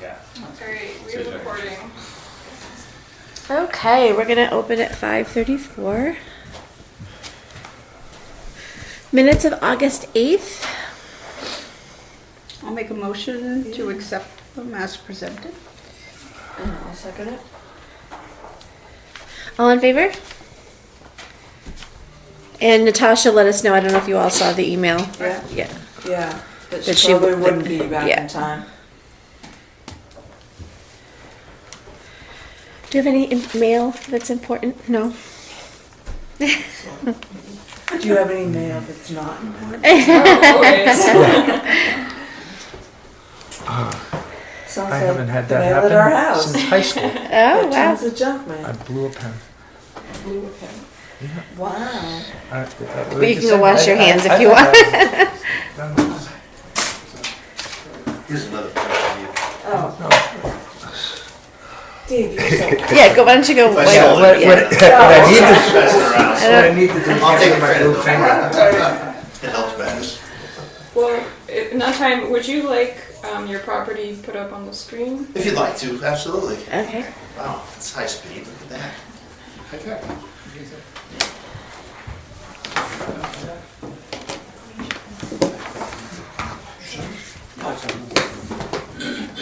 Yeah. Alright, we're recording. Okay, we're gonna open at 5:34. Minutes of August 8th. I'll make a motion to accept them as presented. And I'll second it. All in favor? And Natasha let us know, I don't know if you all saw the email. Yeah. Yeah. Yeah, that That she she probably would- wouldn't be back yeah. in time. Do you have any mail that's important? No? Do you have any mail that's not important? Sounds I haven't had the that mail at our happen house. since high school. Oh, Got wow. tons of junk mail. I blew a pen. Wow. But you can go wash your hands if you want. Here's another question. Oh. Dave, you're so... Yeah, why don't you go? What wait, I need to do I'll take my credit blue though. finger. It helps matters. Well, in that time, would you like your property put up on the screen? If you'd like to, absolutely. Okay. Wow, that's high speed. Look at that.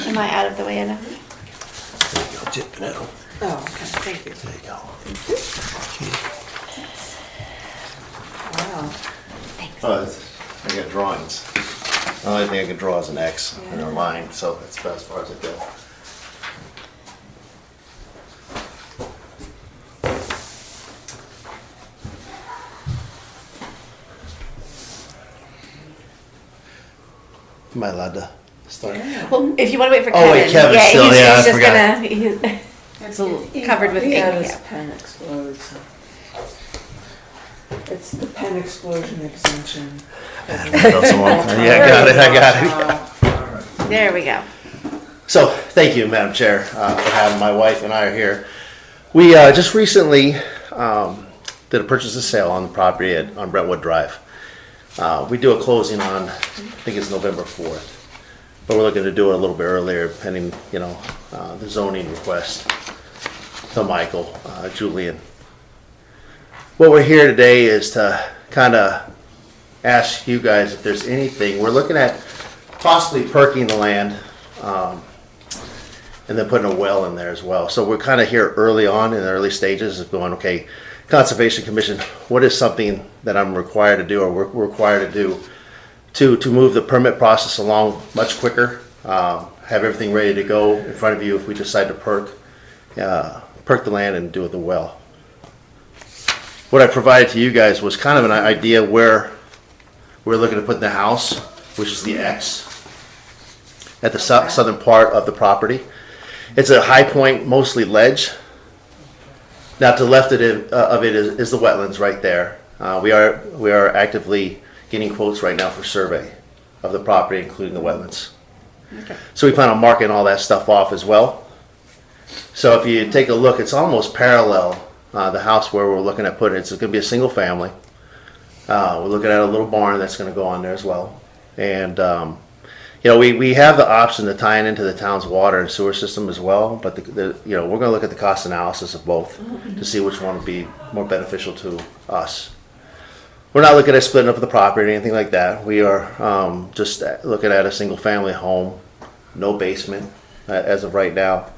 Am I out of the way enough? There you go, Chip. No. Oh, okay, thank you. There you go. Wow. I got drawings. The only thing I can draw is an X in a line, so that's about as far as I go. Am I allowed to start? Well, if you want to wait for Oh, Kevin. wait, Kevin's yeah, still- he's, yeah, he's I just forgot. gonna. It's a little covered with ink. Yeah, this Yeah. pen explodes. It's the pen explosion exemption. Yeah, I got it. There we go. So, thank you, Madam Chair, for having my wife and I are here. We just recently did a purchase and sale on the property on Brentwood Drive. We do a closing on, I think it's November 4th, but we're looking to do it a little bit earlier, pending, the zoning request to Michael, Julian. What we're here today is to kind of ask you guys if there's anything. We're looking at possibly perking the land and then putting a well in there as well. So we're kind of here early on in the early stages of going, okay, Conservation Commission, what is something that I'm required to do or we're required to do to move the permit process along much quicker, have everything ready to go in front of you if we decide to perk the land and do it the well. What I provided to you guys was kind of an idea where we're looking to put the house, which is the X, at the southern part of the property. It's a high point, mostly ledge. Now to the left of it is the wetlands right there. We are actively getting quotes right now for survey of the property, including the wetlands. Okay. So we plan on marking all that stuff off as well. So if you take a look, it's almost parallel. The house where we're looking at putting it, it's going to be a single family. We're looking at a little barn that's going to go on there as well. And, we have the option to tie it into the town's water and sewer system as well. But, we're going to look at the cost analysis of both to see which one would be more beneficial to us. We're not looking at splitting up the property or anything like that. We are just looking at a single family home, no basement as of right now.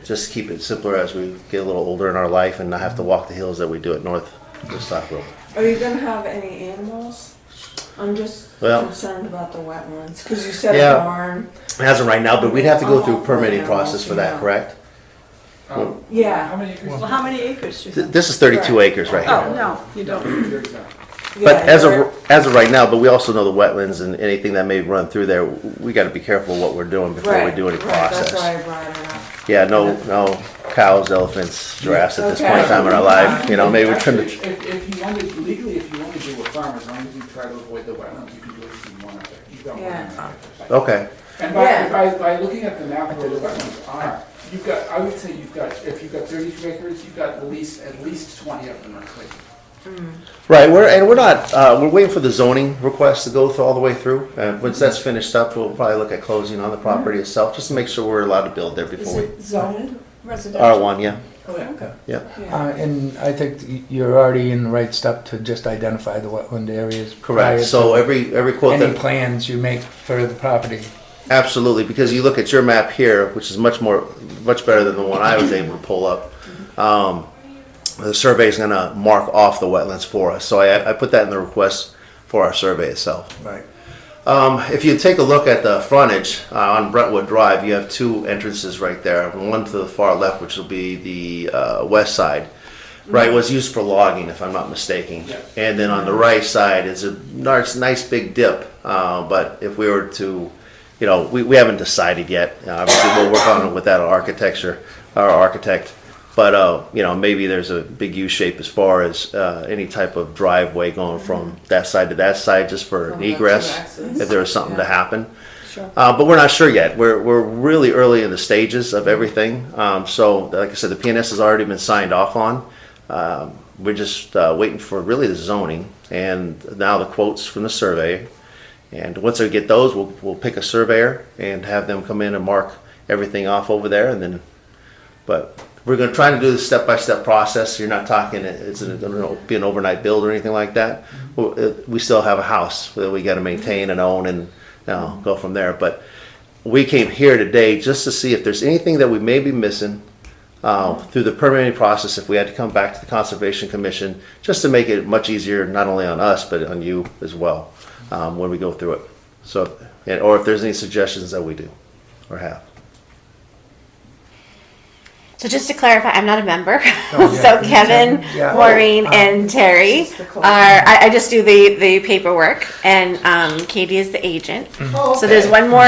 Just keep it simpler as we get a little older in our life and not have to walk the hills that we do at North Stockville. Are you gonna have any animals? I'm just concerned about the wetlands, because you said a barn. As of right now, but we'd have to go through a Awful permitting animals, process for that, yeah. correct? Yeah. How many acres? Well, how many acres do you have? This is 32 acres right Oh, here. no, you don't. But as of right now, but we also know the wetlands and anything that may run through there, we got to be careful what we're doing before we do any process. That's why I brought it up. Yeah, no cows, elephants, giraffes at this point in time in our life. Maybe we trim the. If you wanted, legally, if you want to do a farm, as long as you try to avoid the wetlands, you can do anything you want up there. You've got Yeah. Okay. And by looking at the map where the wetlands are, I would say if you've got 32 acres, you've got at least 20 of them are clean. Right, we're not, we're waiting for the zoning request to go through all the way through. Once that's finished up, we'll probably look at closing on the property itself, just to make sure we're allowed to build there Is before we. it zoned residential? R1, yeah, Oh, yeah. yeah. And I think you're already in the right step to just identify the wetland areas. prior Correct, so to every quote any that, plans you make for the property. absolutely, because you look at your map here, which is much better than the one I was able to pull up. The survey is gonna mark off the wetlands for us, so I put that in the request for our survey itself. Right. If you take a look at the frontage on Brentwood Drive, you have two entrances right there. One to the far left, which will be the west side, right, was used for logging, if I'm not mistaken. Yeah. And then on the right side is a nice big dip. But if we were to, we haven't decided yet. Obviously, we'll work on it with that our architect. But maybe there's a big U shape as far as any type of driveway going from that side to that side, just for an egress, if there was something to happen. Sure. But we're not sure yet. We're really early in the stages of everything. So, like I said, the PNS has already been signed off on. We're just waiting for really the zoning and now the quotes from the survey. And once I get those, we'll pick a surveyor and have them come in and mark everything off over there, and then. But we're going to try to do this step-by-step process. You're not talking it's going to be an overnight build or anything like that. We still have a house that we got to maintain and own and go from there. But we came here today just to see if there's anything that we may be missing through the permitting process, if we had to come back to the Conservation Commission, just to make it much easier, not only on us, but on you as well, when we go through it. So, or if there's any suggestions that we do or have. So just to clarify, I'm not a member. Oh, yeah. So Kevin, Yeah. Maureen, and Terry Just the close. are. I just do the paperwork, and Katie is the agent. Oh, So there's one more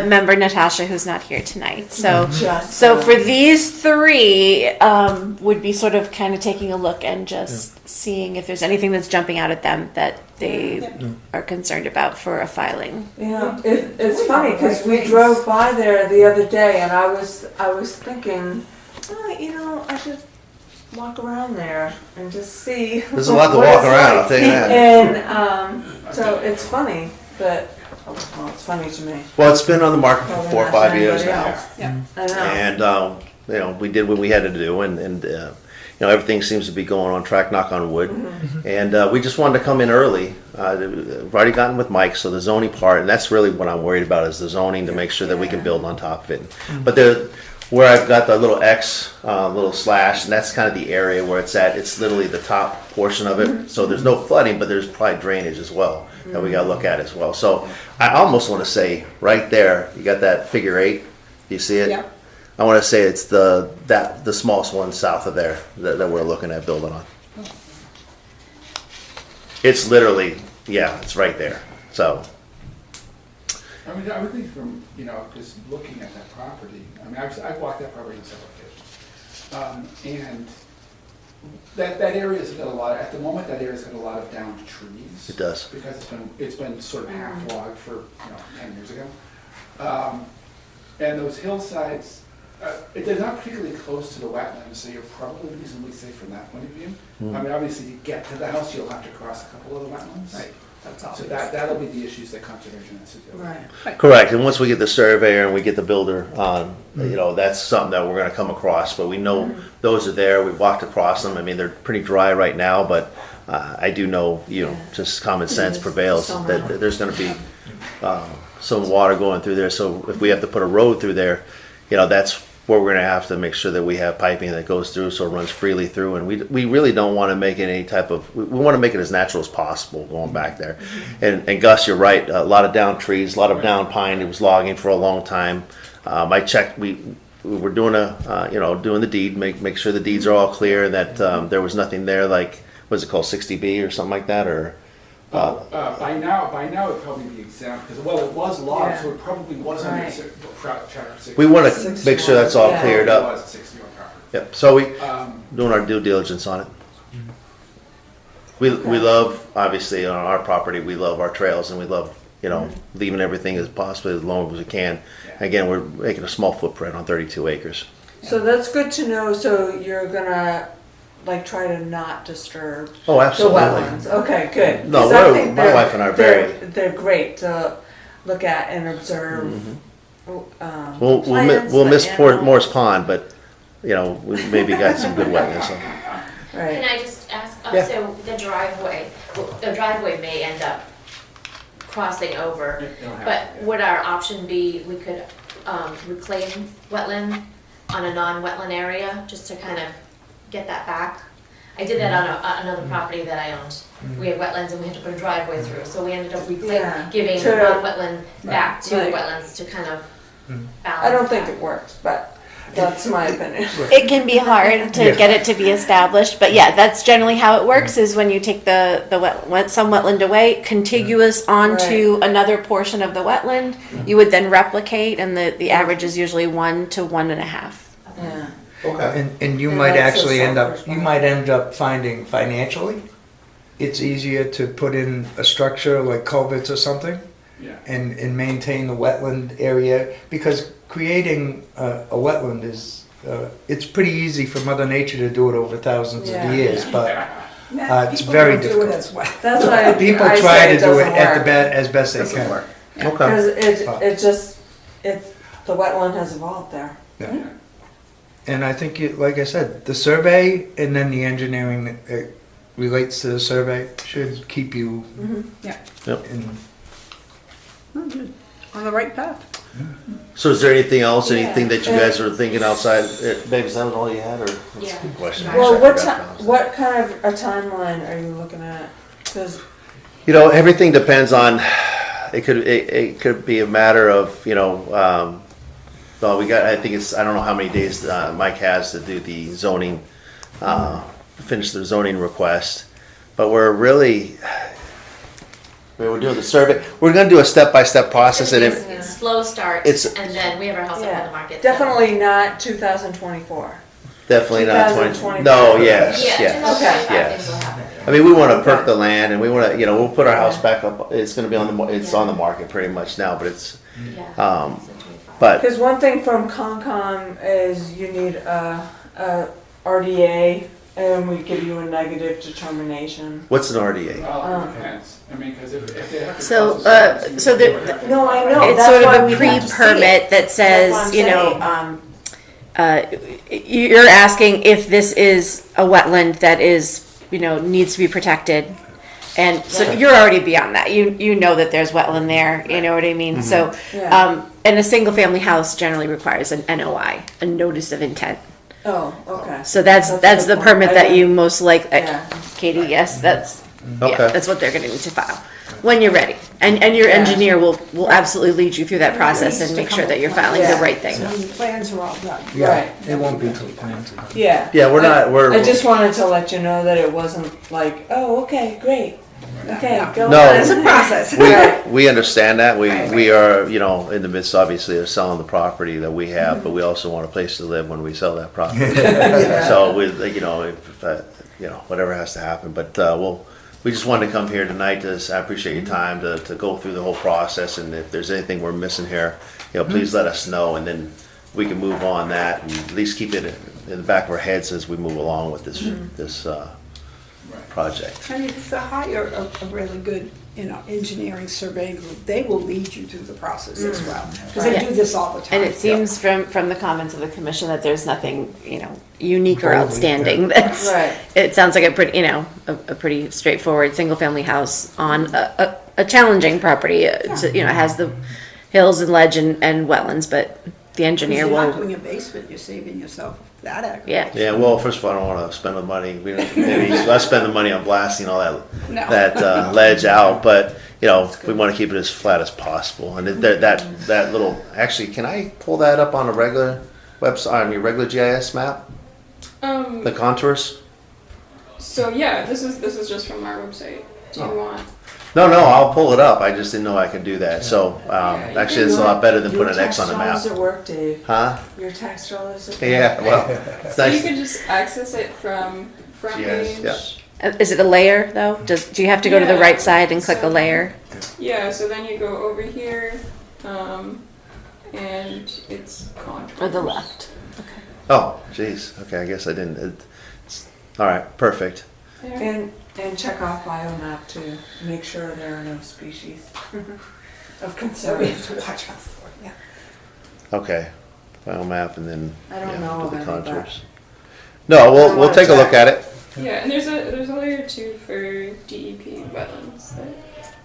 member, Natasha, who's not here tonight. So Just, so for these three, would be sort of kind of taking a look and just seeing if there's anything that's jumping out at them that they are concerned about for a filing. It's funny because we drove by there the other day, and I was thinking, I should walk around there and just see. There's a lot to what walk it's around, like. I'll tell you that. And so it's funny, but it's funny to me. Well, it's been on the market for Probably 4 or not 5 to years anybody now. else. Yeah. I know. And, we did what we had to do, and everything seems to be going on track, knock on wood. And we just wanted to come in early. We've already gotten with Mike, so the zoning part, and that's really what I'm worried about, is the zoning, to make sure that we can build on top of it. But where I've got the little X, little slash, and that's kind of the area where it's at. It's literally the top portion of it. So there's no flooding, but there's probably drainage as well that we got to look at as well. So I almost want to say right there, you got that figure 8. You see it? Yeah. I want to say it's the smallest one south of there that we're looking at building on. It's literally, it's right there. So. I mean, I would think from, just looking at that property, I mean, I've walked that property on several occasions. And that area's got a lot, at the moment, that area's got a lot of downed trees. It does. Because it's been sort of half logged for, 10 years ago. And those hillsides, they're not particularly close to the wetlands, so you're probably reasonably safe from that point of view. I mean, obviously, to get to the house, you'll have to cross a couple of the wetlands. Right. So that'll be the issues that conservation has to deal with. Right. Correct, and once we get the surveyor and we get the builder on, that's something that we're gonna come across, but we know those are there, we've walked across them, I mean, they're pretty dry right now, but I do know, just common sense prevails, that there's gonna be some water going through there, so if we have to put a road through there, that's where we're gonna have to make sure that we have piping that goes through so it runs freely through, and we really don't want to make it any type of, we want to make it as natural as possible going back there. And Gus, you're right, a lot of down trees, a lot of down pine. It was logging for a long time. I checked, we were doing doing the deed, make sure the deeds are all clear, and that there was nothing there like, what's it called, 60B or something like that, or By now it'd probably be exempt, because, it was logged, so it probably wasn't Right. chapter 60. we want to make sure that's all cleared It up. was a 61 property. Yep, so we Um, doing our due diligence on it. We love, obviously, on our property, we love our trails, and we love, leaving everything as possibly as long as we can. Again, we're making a small footprint on 32 acres. So that's good to know. So you're gonna like try to not disturb Oh, the absolutely. wetlands? Okay, good. No, 'Cause I we're- think my they're- wife and I are they're great to look at and observe. We'll miss Morse Pond, but, you know, we maybe got some good wetness. So. Can Right. I just ask, Yeah. so the driveway may end up crossing over, You don't have but to. would our option be, we could reclaim wetland on a non-wetland area, just to kind of get that back? I did that on another property that I owned. We had wetlands and we had to put a driveway through, so we ended up Yeah. giving To- non-wetland back to the Right. wetlands to kind of balance I don't think that. it works, but that's my opinion. It can be hard to get it to be established, but yeah, that's generally how it works. Is when you take some wetland away, contiguous onto another portion of the wetland, you would then replicate, and the average is usually 1 to 1.5. Yeah. Okay. And you And might that's a actually Southbridge end up finding financially, it's easier to put in a structure like culverts or something Yeah. and maintain the wetland area, because creating a wetland is, it's pretty easy for Mother Nature to do it over thousands Yeah. of years, but it's People very don't do it difficult. as well. That's why People I try say to it do it doesn't at the work. as best they Doesn't can. work. Okay. Because the wetland has evolved there. Yeah. And I think, like I said, the survey and then the engineering that relates to the survey should keep you Yep. in. Oh, good. On the right path. So is there anything else, Yeah. anything that you guys are thinking outside? Maybe is that all you had, or? That's a Yeah. good question. Well, Actually, I forgot to ask. what kind of a timeline are you looking at? Because You know, everything depends on, it could be a matter of, you know, well, I don't know how many days Mike has to do the zoning, finish the zoning request. But we're doing the survey, we're gonna do a step-by-step process, and It's if, gonna be a slow start, It's- and then we have our house up on the market. so- definitely not 2024. definitely not 2020. No, yes, Yeah, yes, 2025 yes. things will happen. I mean, we wanna perk the land, and we wanna, you know, we'll put our house back up, it's gonna be it's Yeah. on the market pretty much now, but it's, Yeah. Um, so 25. but, Because one thing from Concom is you need a RDA, and we give you a negative determination. what's an RDA? Well, it depends. I mean, because if they have to. So, cross the street, so the- you would have to- No, I know. It's that's sort why of a we'd have to see pre-permit it. that That's says, what I'm you know, saying. you're asking if this is a wetland that is, you know, needs to be protected. And so Right. you're already beyond that. You know that there's wetland there, you know what I mean? So, Yeah. and a single family house generally requires an NOI, a notice of intent. Oh, okay. So that's a the good point. permit I that didn't- you most like, Yeah. Katie, yes, that's, yeah, Okay. that's what they're gonna need to file. When you're ready. And your Yeah. engineer will absolutely lead you through that process and make sure that you're filing the Yeah. right thing. When the plans are all done. Yeah, Right. it won't be till plans are done. Yeah. Yeah, I just wanted to let you know that it wasn't like, oh, okay, great. Okay, Yeah. go No. on. It's a process. we understand that, we are, you know, in the midst, obviously, of selling the property that we have, but we also want a place to live when we sell that property. So with, you know, you know, whatever has to happen, but, we just wanted to come here tonight to, I appreciate your time to go through the whole process, and if there's anything we're missing here, you know, please let us know, and then we can move on that, and at least keep it in the back of our heads as we move along with this project. And if you hire a really good, engineering survey group, they will lead you through the process as well. Because they Right. do this all the time. And it seems from the comments of the commission that there's nothing, you know, unique or Boldly, outstanding. yeah. That's, Right. it sounds like a pretty, you know, a pretty straightforward single-family house on a challenging property. It's, you know, it has the hills and ledge and wetlands, but the engineer If you're not will, doing a basement, you're saving yourself that aggravation. yeah. Yeah, well, first of all, I don't wanna spend the money, maybe let's spend the money on blasting all No. that ledge out, but, you know, we wanna keep it as flat as possible, and that little, actually, can I pull that up on a regular website, on your regular GIS map, the contours? So yeah, this is just from our website. Do you want? No, I'll pull it up, I just didn't know I could do that, so, actually, it's a lot better than putting an X on the Your map. tax dollars at work, Dave. Huh? Your tax dollars at work. Yeah, well, it's So you nice. could just access it from front Yes, page. yeah. Is it a layer though? Do you have to go to the Yeah, right side and click a so- layer? Yeah, so then you go over here, and it's contours. Or the left? Oh, jeez, okay, I guess I didn't, All right, perfect. Yeah. And check off biomap to make sure there are no species of concern. We have to watch out for, yeah. Okay, final map and then I don't yeah, know do of the any, but- contours. No, we'll take a look at it. Yeah, and there's a layer too for DEP wetlands.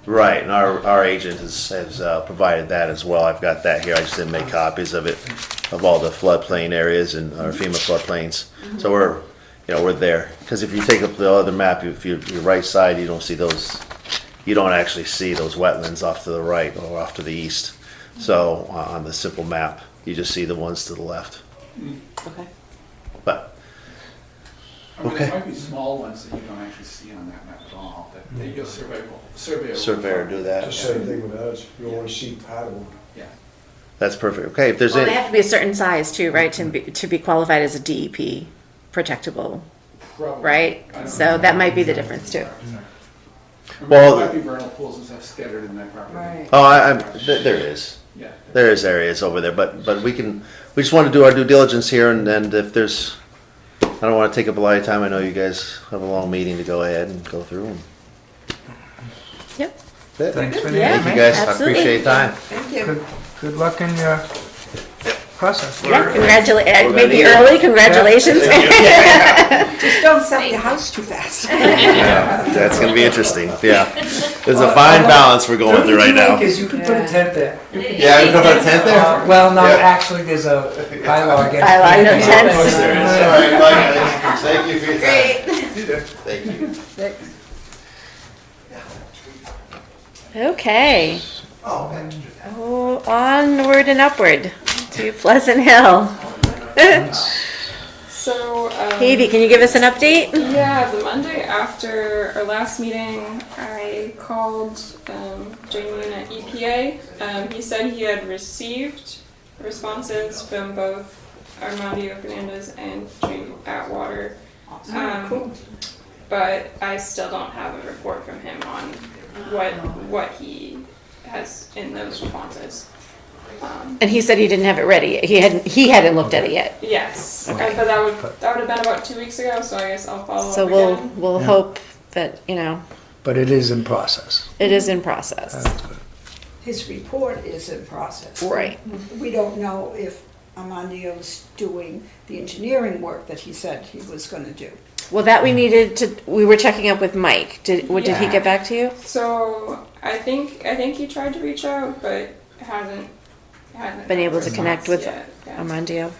Right, and our agent has provided that as well. I've got that here. I just didn't make copies of it, of all the floodplain areas and our FEMA floodplains. So we're there. Because if you take up the other map, if your right side, you don't see those. You don't actually see those wetlands off to the right or off to the east. So on the simple map, you just see the ones to the left. Okay. But I mean, Okay. there might be small ones that you don't actually see on that map at all, that your surveyor will. surveyor do that. Just same thing with us, you only see part of them. Yeah. That's perfect. Okay, if there's Well, they any. have to be a certain size too, right, to be qualified as a DEP protectable, Probably. right? I don't So know. that might be the difference too. Well- There might be vernal pools and stuff scattered in that property. Right. Oh, there is. Yeah. There is areas over there, but we just want to do our due diligence here, and if there's, I don't want to take up a lot of time. I know you guys have a long meeting to go ahead and go through. Yep. That's it. Thanks for the Yeah. Thank you information. guys. I Absolutely. appreciate your time. Thank you. Good luck in your process. Yeah, congratulations. We're Maybe gonna need early, congratulations. Just don't sell your house too fast. Yeah, that's gonna be interesting. Yeah, there's a fine balance we're going through right now. Because you can put a tent there. Yeah, you put a tent there. Well, no, Yeah. actually, there's a bylaw against. Bylaw, no camping. tents. Of course there is. All right, bye, guys. Thank you for your time. Thank you. Okay. Oh, okay. Oh, onward and upward to Pleasant Hill. So, Katie, can you give us an update? yeah, the Monday after our last meeting, I called Jamie at EPA. He said he had received responses from both Armando Fernandez and Jamie Atwater. Cool. But I still don't have a report from him on what he has in those responses. And he said he didn't have it ready. He hadn't looked at it yet. Yes, but that would have been about 2 weeks ago. So I guess I'll follow So up we'll again. we'll hope that But it is in process. it is in process. That's good. His report is in process. Right. We don't know if Armando's doing the engineering work that he said he was gonna do. Well, that we needed to. We were checking up with Mike. Did he Yeah. get back to you? So I think he tried to reach out, but hasn't Been able gotten to a connect response with yet. Yeah. Armando?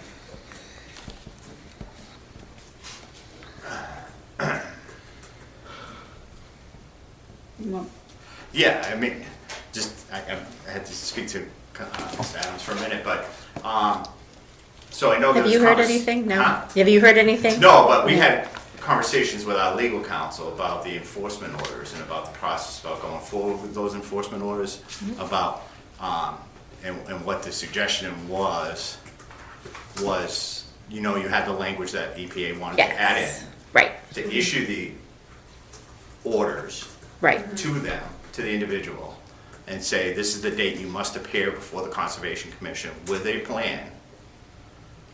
You want- Yeah, I mean, I had to speak to Mr. Adams for a minute, but, so I know there Have was you heard anything? No. Huh? Have you heard anything? No, but we had conversations with our legal counsel about the enforcement orders and about the process about going forward with those enforcement orders, about, and what the suggestion was, you had the language that EPA wanted to add Yes. in, Right. to issue the orders Right. to them, to the individual, and say, this is the date you must appear before the Conservation Commission with a plan,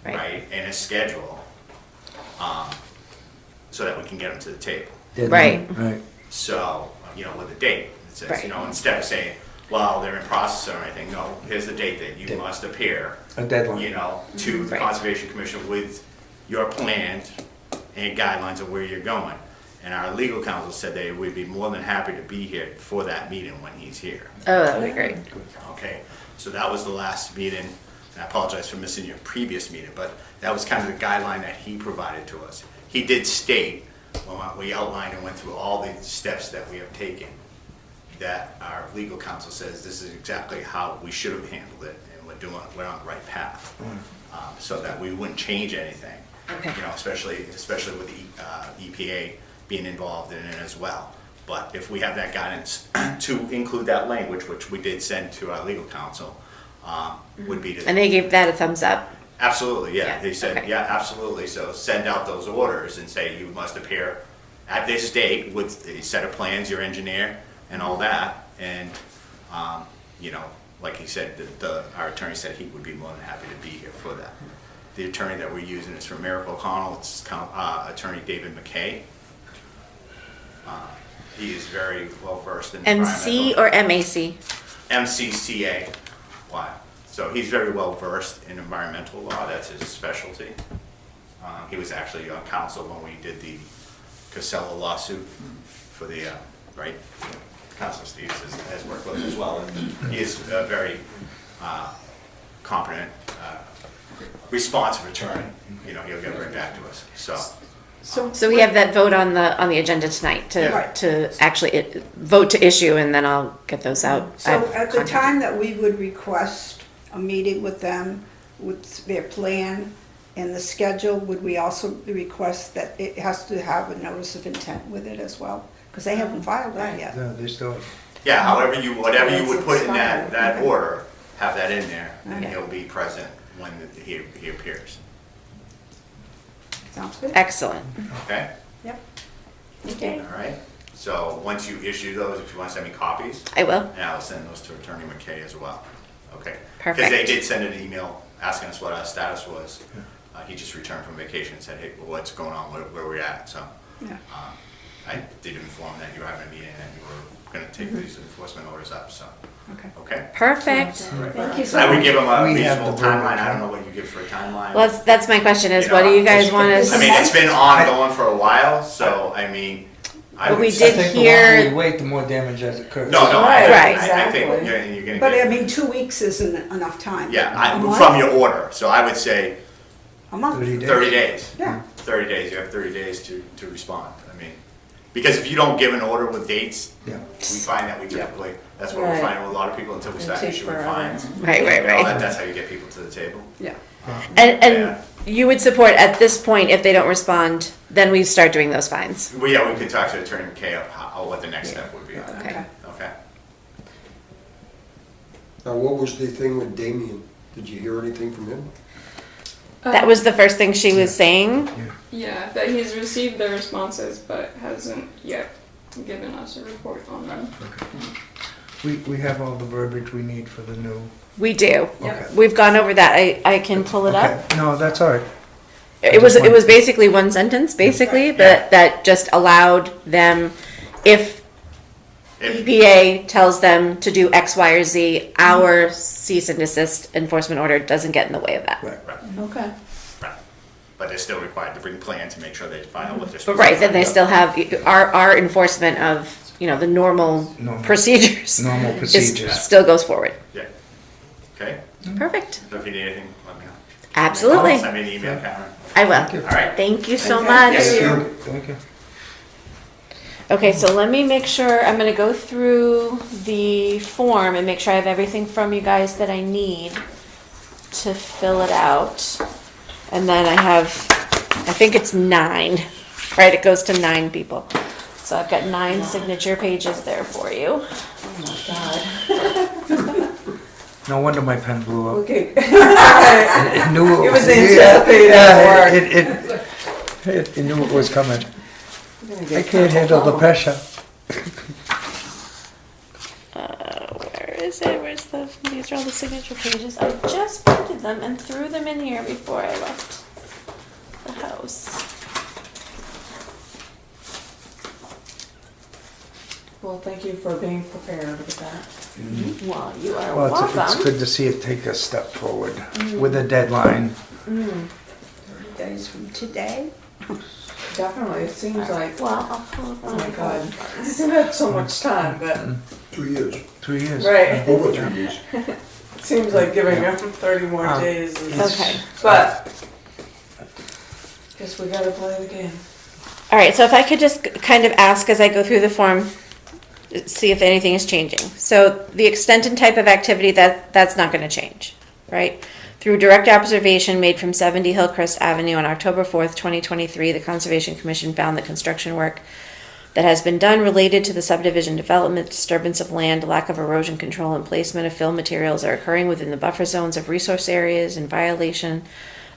Right. right, and a schedule, so that we can get them to the table. Right. Right. So, with a date, it says, Right. instead of saying, well, they're in process or anything, no, here's the date that you must appear, A deadline. to the Right. Conservation Commission with your plans and guidelines of where you're going. And our legal counsel said they would be more than happy to be here for that meeting when he's here. Oh, that'd be great. Okay, so that was the last meeting, and I apologize for missing your previous meeting, but that was kind of the guideline that he provided to us. He did state, when we outlined and went through all the steps that we have taken, that our legal counsel says this is exactly how we should have handled it, and we're on the right path, so that we wouldn't change anything. Okay. Especially with the EPA being involved in it as well. But if we have that guidance to include that language, which we did send to our legal counsel, would be to. And they gave that a thumbs up. Absolutely, yeah. Yeah, They said, okay. yeah, absolutely. So send out those orders and say you must appear at this date with a set of plans, your engineer, and all that. And, like he said, our attorney said he would be more than happy to be here for that. The attorney that we're using is from Merrick O'Connell. It's attorney David McKay. He is very well versed in MC or MAC? MCCA. Wow. So he's very well versed in environmental law. That's his specialty. He was actually on counsel when we did the Casella lawsuit for the right. Councilor Steve has worked with him as well, and he is a very competent, responsive attorney. You know, he'll get right back to us. So we have that vote on the agenda tonight to actually vote to issue, and then I'll get those out. So at the time that we would request a meeting with them, with their plan and the schedule, would we also request that it has to have a notice of intent with it as well? Because they haven't filed that yet. No, they still. Yeah, whatever you would put in that order, have that in there, and he'll be present when he appears. Sounds good. Excellent. Okay? Yep. Okay. All right. So once you issue those, if you want to send me copies, I will. and I'll send those to Attorney McKay as well. Okay? Perfect. Because they did send an email asking us what our status was. He just returned from vacation and said, hey, well, what's going on, where we're at. So Yeah. I did inform that you were having a meeting and you were going to take these enforcement orders up. So, Okay. okay? Perfect. Thank you so I would much. give them a We have reasonable the verbal timeline. I don't know what you give for a timeline. Well, that's my question is, what do you guys want I to? mean, it's been ongoing for a while, so I mean, I But would we say- I did think the hear- longer we wait, the more damage has occurred. No, Right, I think exactly. you're gonna But I get, mean, 2 weeks isn't enough time. yeah, A month? from your order, so I would say A month. 30 days. 30 days. Yeah. 30 days, you have 30 days to respond. I mean, because if you don't give an order with dates, Yeah. we find that we typically, that's what we're Right. finding with a lot of people until we It start takes issuing forever. fines. Right, You know, right. That's how you get people to the table. Yeah. And you would support at this point if they don't respond, then we start doing those fines. Well, yeah, we could talk to Attorney McKay of what the next step would be on that. Okay. Okay. Now, what was the thing with Damien? Did you hear anything from him? That was the first thing she was saying. Yeah, that he's received the responses but hasn't yet given us a report on them. We have all the verbiage we need for the new. We do. Okay. We've gone over that. I can pull it up. Okay. No, that's all right. It was basically one sentence, basically, that just allowed them, if EPA tells them to do X, Y, or Z, our cease and desist enforcement order doesn't get in the way of that. Right. Right, Okay. right. But they're still required to bring plans to make sure they find out what they're But supposed right, to then they find still have, our enforcement of, the normal Normal. procedures. Normal procedures. Still goes forward. Yeah. Okay? Perfect. So if you need anything, let me know. Absolutely. Send me an email, Karen. I will. All right. Thank you so Okay. much. Yes. Thank you. Okay, so let me make sure, I'm gonna go through the form and make sure I have everything from you guys that I need to fill it out. And then I think it's 9, right? It goes to 9 people. So I've got 9 signature pages there for you. Oh my God. No wonder my pen blew up. Okay. It knew It was yeah, anticipated yeah, it knew it was coming. I'm gonna I get can't handle the pressure. Where is it? These are all the signature pages. I just printed them and threw them in here before I left the house. Well, thank you for being prepared with that. Well, you are Well, it's welcome. good to see it take a step forward with a deadline. 30 days from today. Definitely, it seems like, Well, I'll pull up oh my God, I've had so much time, but, 2 years. 3 years. right, Over 3 years. it seems like giving them 30 more days is, Okay. but, guess we gotta play the game. All right, so if I could just kind of ask as I go through the form, see if anything is changing. So the extent and type of activity, that's not going to change, right? Through direct observation made from 70 Hillcrest Avenue on October 4th, 2023, the Conservation Commission found that construction work that has been done related to the subdivision development, disturbance of land, lack of erosion control, and placement of fill materials are occurring within the buffer zones of resource areas in violation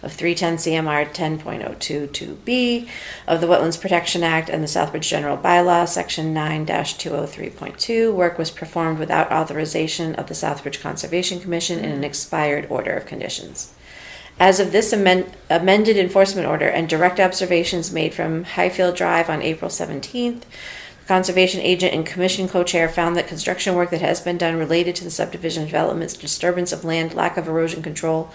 of 310 CMR 10.022B of the Wetlands Protection Act and the Southbridge General Bylaw, Section 9-203.2. Work was performed without authorization of the Southbridge Conservation Commission in an expired order of conditions. As of this amended enforcement order and direct observations made from Highfield Drive on April 17th, the conservation agent and commission co-chair found that construction work that has been done related to the subdivision development's disturbance of land, lack of erosion control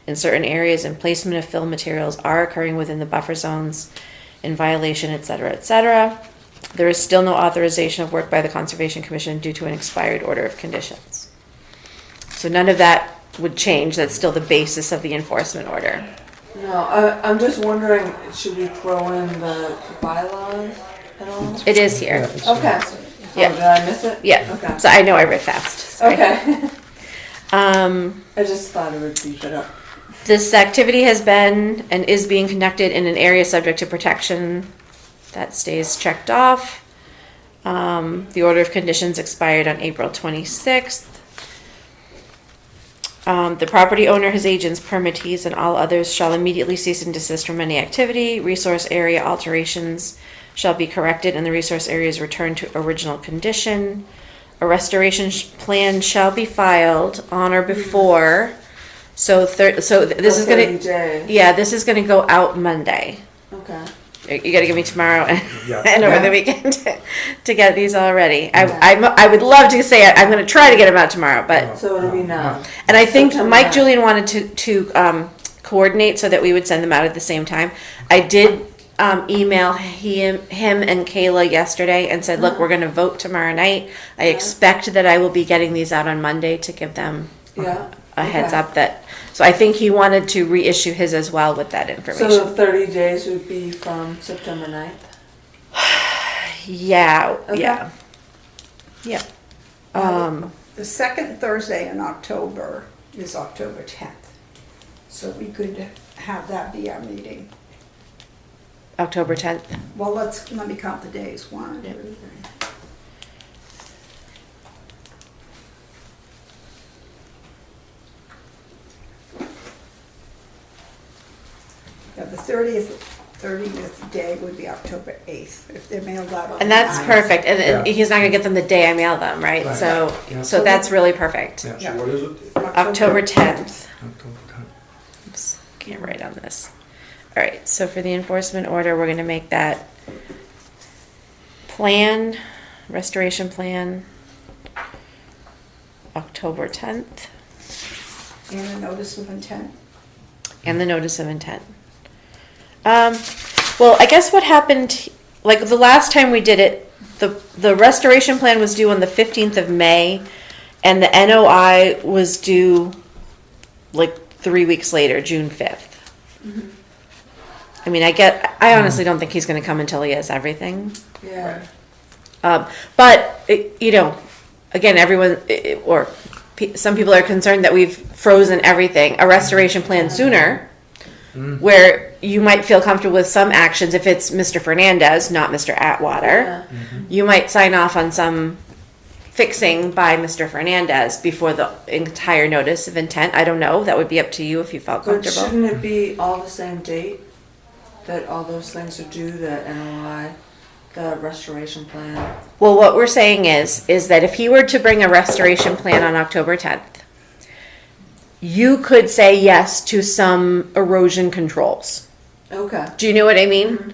in certain areas, and placement of fill materials are occurring within the buffer zones in violation, etc., etc. There is still no authorization of work by the Conservation Commission due to an expired order of conditions. So none of that would change. That's still the basis of the enforcement order. No, I'm just wondering, should we throw in the bylaws at all? It is here. Yeah, it's- Okay. Yeah. Oh, did I miss it? Yeah. Okay. So I know I read fast. Sorry. Okay. I just thought it would beef it up. This activity has been and is being conducted in an area subject to protection. That stays checked off. The order of conditions expired on April 26th. The property owner, his agents, permittees, and all others shall immediately cease and desist from any activity. Resource area alterations shall be corrected and the resource areas returned to original condition. A restoration plan shall be filed on or before. So this is gonna, 30 days. yeah, this is gonna go out Monday. Okay. You gotta give me tomorrow and, Yeah. and over Yeah. the weekend to get these all ready. I would love to say I'm gonna try to get them out tomorrow, but, So it'll be now. and I think September Mike 9th. Julian wanted to coordinate so that we would send them out at the same time. I did email him and Kayla yesterday and said, look, we're gonna vote tomorrow night. I expect that I will be getting these out on Monday to give them Yeah. a heads Okay. up that, so I think he wanted to reissue his as well with that So information. the 30 days would be from September 9th? Yeah, Okay. yeah. Yep. The second Thursday in October is October 10th. So we could have that be our meeting. October 10th. Well, let me count the days. 1, 2, 3. Yeah, the 30th day would be October 8th, if they're mailed out on the And that's 9th. perfect. And Yeah. he's not gonna get them the day I mail them, right? Right. So, Yeah. so that's really perfect. Yeah. Yeah. What is it? October 10th. October 10th. Oops, can't write on this. All right, so for the enforcement order, we're gonna make that plan, restoration plan, October 10th, And a notice of intent. and the notice of intent. Well, I guess what happened, like the last time we did it, the restoration plan was due on the 15th of May, and the NOI was due like 3 weeks later, June 5th. I mean, I honestly don't think he's gonna come until he has everything. Yeah. But, you know, again, some people are concerned that we've frozen everything. A restoration plan sooner, where you might feel comfortable with some actions if it's Mr. Fernandez, not Mr. Atwater. Yeah. You might sign off on some fixing by Mr. Fernandez before the entire notice of intent. I don't know. That would be up to you if you felt But comfortable. shouldn't it be all the same date that all those things are due, the NOI, the restoration plan? Well, what we're saying is that if he were to bring a restoration plan on October 10th, you could say yes to some erosion controls. Okay. Do you know what I mean?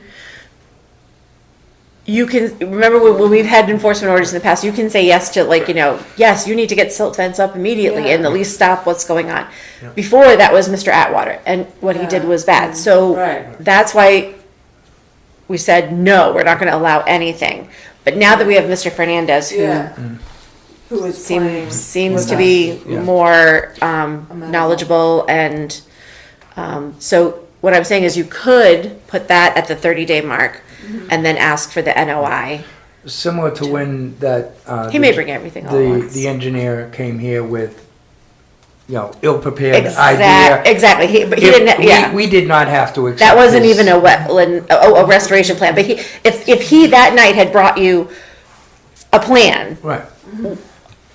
You can, remember when we've had enforcement orders in the past, you can say yes to, like, you know, yes, you need to get silt fence up immediately Yeah. and at least stop what's going on. Yeah. Before, that was Mr. Atwater, and what he did was bad. So Right. that's why we said, no, we're not gonna allow anything. But now that we have Mr. Fernandez, who Yeah. Who is playing seems with to us. be Yeah. more knowledgeable, and so what I'm saying is you could put that at the 30-day mark and then ask for the NOI. Similar to when that. He may bring everything all at once. The engineer came here with, you know, ill-prepared idea. Exactly. But he If didn't. Yeah. We did not have to accept That wasn't his- even a wetland, a restoration plan. But if he that night had brought you a plan, Right.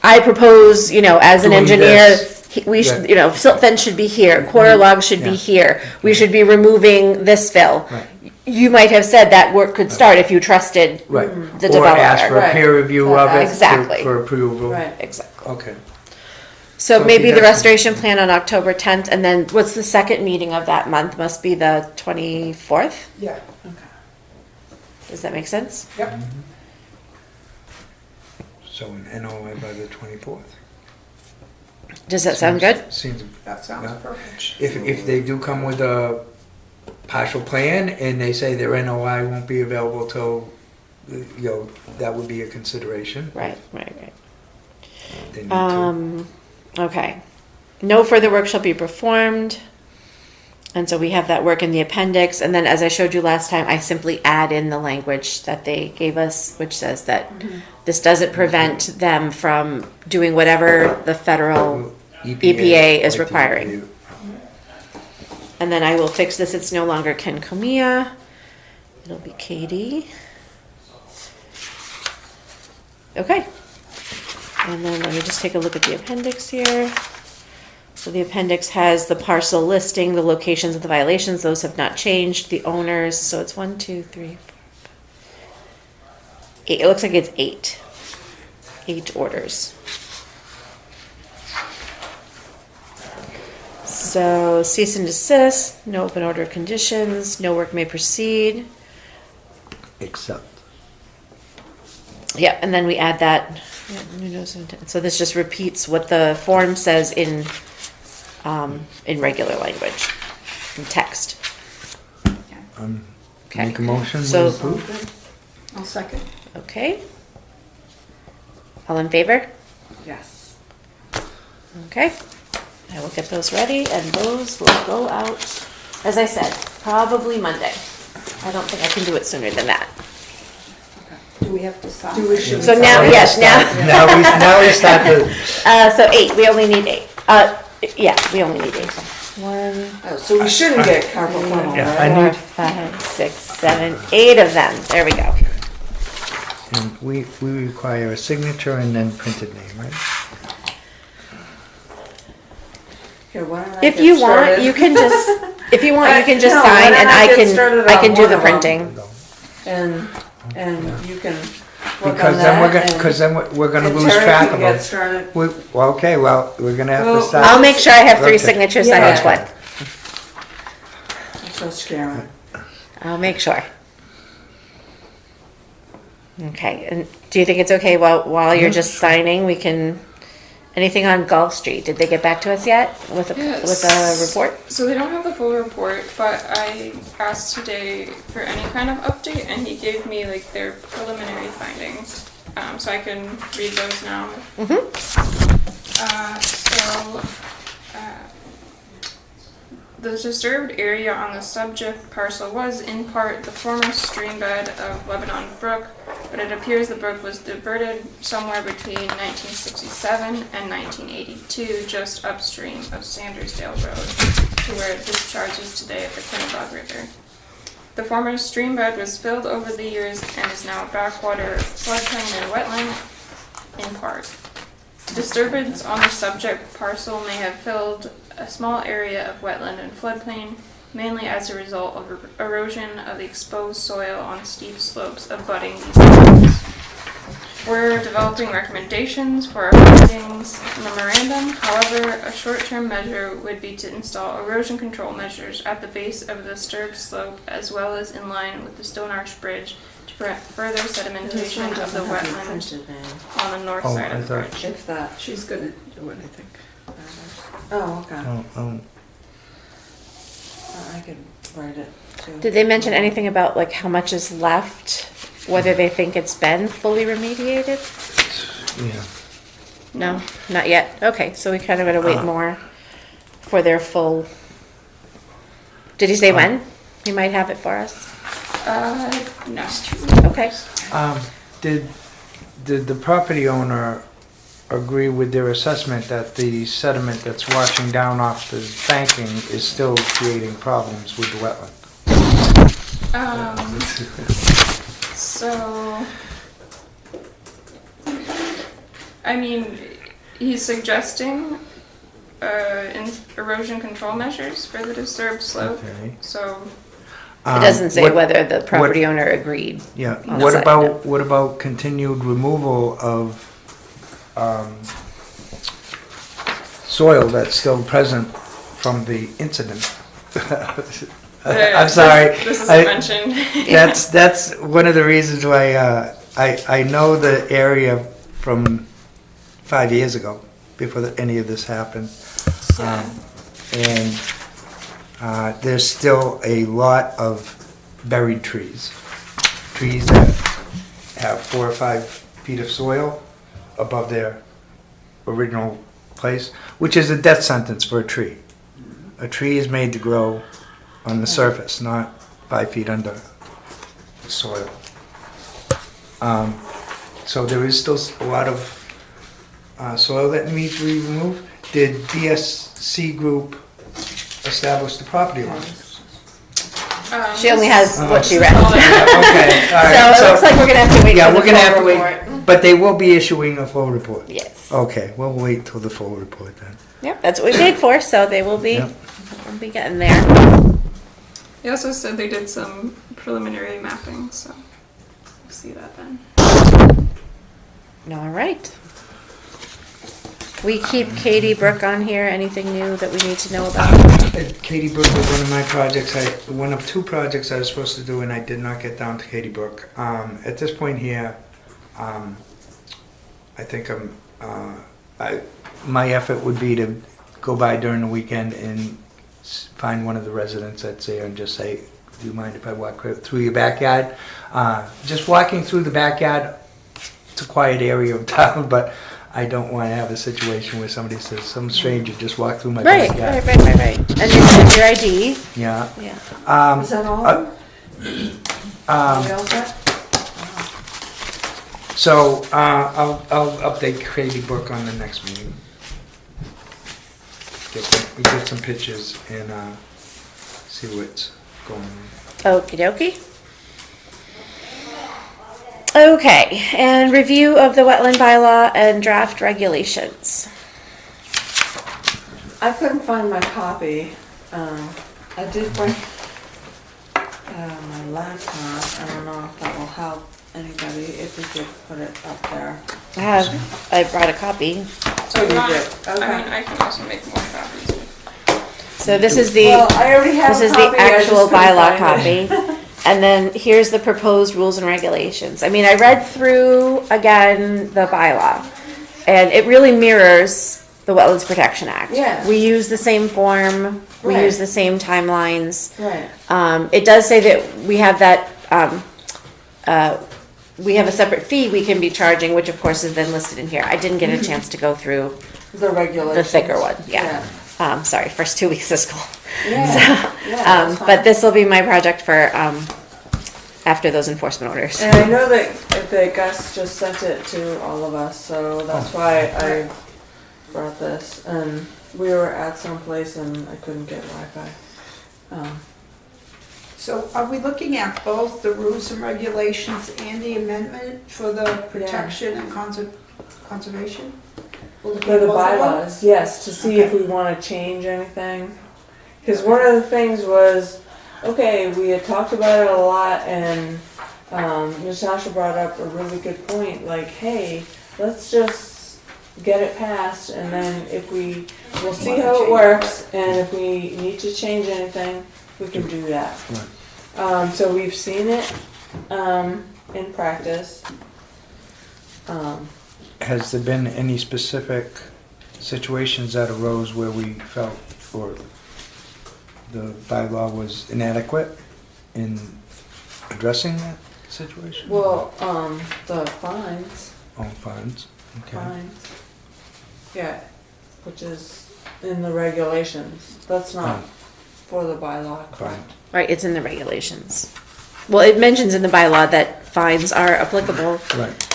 I propose, you know, as an Doing engineer, this. we should, Yeah. you know, silt fence should be here, quarter log should be Yeah. here, we should be removing this fill. Right. You might have said that work could start if you trusted Right. the Or ask for developer. a peer review of it. Exactly. For approval. Right. Exactly. Okay. So So maybe if the that's- restoration plan on October 10th, and then what's the second meeting of that month? Must be the 24th? Yeah. Does that make sense? Yep. So an NOI by the 24th. Does that sound good? Seems, That sounds Yeah. perfect. if they do come with a partial plan and they say their NOI won't be available till, that would be a consideration. Right. They need to. Okay. No further work shall be performed. And so we have that work in the appendix. And then as I showed you last time, I simply add in the language that they gave us, which says that this doesn't prevent them from doing whatever the federal EPA is like the requiring. EPA. And then I will fix this. It's no longer Ken Comia. It'll be Katie. Okay. And then let me just take a look at the appendix here. So the appendix has the parcel listing, the locations of the violations. Those have not changed. The owners. So it's 1, 2, 3, 4, 5, 8. It looks like it's 8. 8 orders. So cease and desist, no open order conditions, no work may proceed. Except. Yeah, and then we add that. So this just repeats what the form says in regular language, in text. Okay. Make a motion, So- we approve? I'll second. Okay. All in favor? Yes. Okay. I will get those ready and those will go out, as I said, probably Monday. I don't think I can do it sooner than that. Do we have to sign? So now, yes, now. Now we start the, So 8, we only need 8. Yeah, we only need 8. 1, Oh, so we shouldn't get carpal tunnel, Yeah, right? I need- 5, 6, 7, 8 of them. There we go. and we require a signature and then printed name, right? Here, why don't I If get you want, started? you can just, if you want, you can just No, sign why and don't I I get started can on do one the of them? printing. And you can work Because on then we're that. gonna, and- because then we're gonna and lose Terry track can of get them. started. Well, okay, well, we're gonna have to Well, start. I'll make sure I have 3 Okay. signatures on Yeah. each one. So scary. I'll make sure. Okay, and do you think it's okay while you're just signing, we can, anything on Gulf Street? Did they get back to us yet with a report? So they don't have the full report, but I asked today for any kind of update, and he gave me like their preliminary findings. So I can read those now. The disturbed area on the subject parcel was in part the former stream bed of Lebanon Brook, but it appears the brook was diverted somewhere between 1967 and 1982, just upstream of Sandersdale Road, to where it discharges today at the Quinnebog River. The former stream bed was filled over the years and is now a backwater floodplain and wetland in part. Disturbance on the subject parcel may have filled a small area of wetland and floodplain, mainly as a result of erosion of the exposed soil on steep slopes abutting these areas. We're developing recommendations for our findings memorandum. However, a short-term measure would be to install erosion control measures at the base of the disturbed slope as well as in line with the Stone Arch Bridge to prevent further sedimentation of the wetland on the north Oh, side I of the thought- bridge. If that. She's gonna do it, I think. Oh, okay. Oh, I can write it too. Did they mention anything about like how much is left, whether they think it's been fully remediated? yeah. No, not yet. Okay, so we kind of gotta wait more for their full. Did he say when? He might have it for us. No. Okay. Did the property owner agree with their assessment that the sediment that's washing down off the banking is still creating problems with the wetland? So, I mean, he's suggesting erosion control measures for the disturbed slope. Okay. So, It doesn't say What- whether the property owner agreed. Yeah, on what the site, no. about continued removal of, soil that's still present from the incident. I'm sorry. This is I- mentioned. That's one of the reasons why I know the area from 5 years ago, before any of this happened. And there's still a lot of buried trees. Trees that have 4 or 5 feet of soil above their original place, which is a death sentence for a tree. A tree is made to grow on the surface, not 5 feet under the soil. So there is still a lot of soil that needs to be removed. Did BSC Group establish the property line? She only has what she read. Okay, all right. So it looks like we're gonna have to wait Yeah, for the we're gonna have to full wait, report. but they will be issuing a full report. Yes. Okay, we'll wait till the full report then. Yep, that's what we paid for, so they will be, Yep. we'll be getting there. They also said they did some preliminary mapping, so we'll see that then. All right. We keep Katie Brook on here. Anything new that we need to know about? Katie Brook was one of my projects, one of 2 projects I was supposed to do, and I did not get down to Katie Brook. At this point here, I think my effort would be to go by during the weekend and find one of the residents that's there and just say, do you mind if I walk through your backyard? Just walking through the backyard, it's a quiet area of town, but I don't want to have a situation where somebody says, some stranger just walked through my Right. backyard. And it's your ID. Yeah. Yeah. Is that all? Are we all set? So I'll update Katie Brook on the next meeting. We get some pictures and see what's going on. Okie dokie. Okay, and review of the wetland bylaw and draft regulations. I couldn't find my copy. I did bring my laptop. I don't know if that will help anybody if we could put it up there. I brought a copy. So you Not- did. I Okay. mean, I can also make more copies. So this is the Well, I already have this is a the copy, I just actual couldn't bylaw find it. copy. And then here's the proposed rules and regulations. I mean, I read through again the bylaw, and it really mirrors the Wetlands Protection Act. Yeah. We use the same form, we Right. use the same timelines. Right. It does say that we have that, we have a separate fee we can be charging, which of course is then listed in here. I didn't get a chance to go through The regulations. the thicker one, yeah. Sorry, first 2 weeks of school. Yeah. Yeah, that's But fine. this will be my project for, after those enforcement orders. And I know that Gus just sent it to all of us, so that's why I brought this. And we were at some place and I couldn't get Wi-Fi. So are we looking at both the rules and regulations and the amendment for the protection and conservation? We're looking For at the both of them? bylaws, yes, to see if we want to change anything. Because one of the things was, okay, we had talked about it a lot, and Natasha brought up a really good point, like, hey, let's just get it passed, and then we'll see how it works, and if we need to change anything, we can do that. So we've seen it in practice. Has there been any specific situations that arose where we felt or the bylaw was inadequate in addressing that situation? Well, the fines. Oh, fines, okay. Fines. Yeah, which is in the regulations. That's not for the bylaw, correct? Right, it's in the regulations. Well, it mentions in the bylaw that fines are applicable, Right,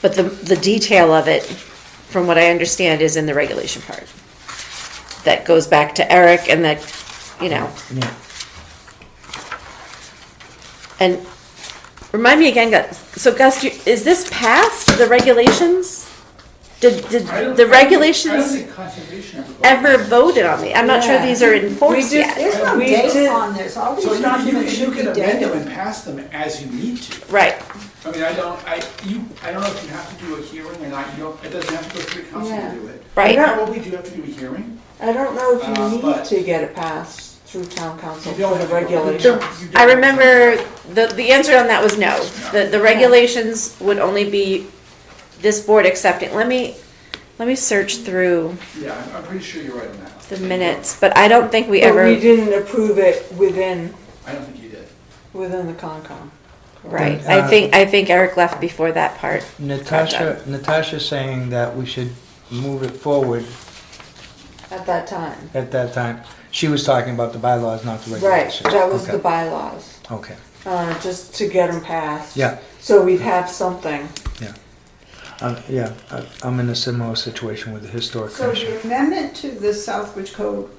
but the detail of it, from what I understand, is in the regulation part. That goes back to Eric and that, you know, yeah. and remind me again, Gus, so Gus, is this past the regulations? Did I don't the think regulations conservation ever voted on the, I'm not sure Yeah. these are enforced We just- yet. There's no We date did- on this, all So these documents you should be can amend them dated. and pass them as you need to. Right, I mean, I don't know if you have to do a hearing or not, it doesn't have to go through council Yeah. to do it. Right. You probably do have to do a hearing. I don't know if you need but- to get it passed through town council You don't for the have to- regulations. you don't I have to- remember the answer on that was no. The regulations would only be this board accepting. Let me search through Yeah, I'm pretty sure you're right on that. the minutes, but I don't think we But ever, we didn't approve it within I don't think you did. the Concom. right. Uh, I think Eric left before that part. Natasha's saying that we should move it forward At that time. at that time. She was talking about the bylaws, not the Right, regulations. that was Okay. the bylaws, Okay, just to get them passed. yeah, So we'd have something. I'm in a similar situation with the historic So commission. the amendment to the Southbridge Code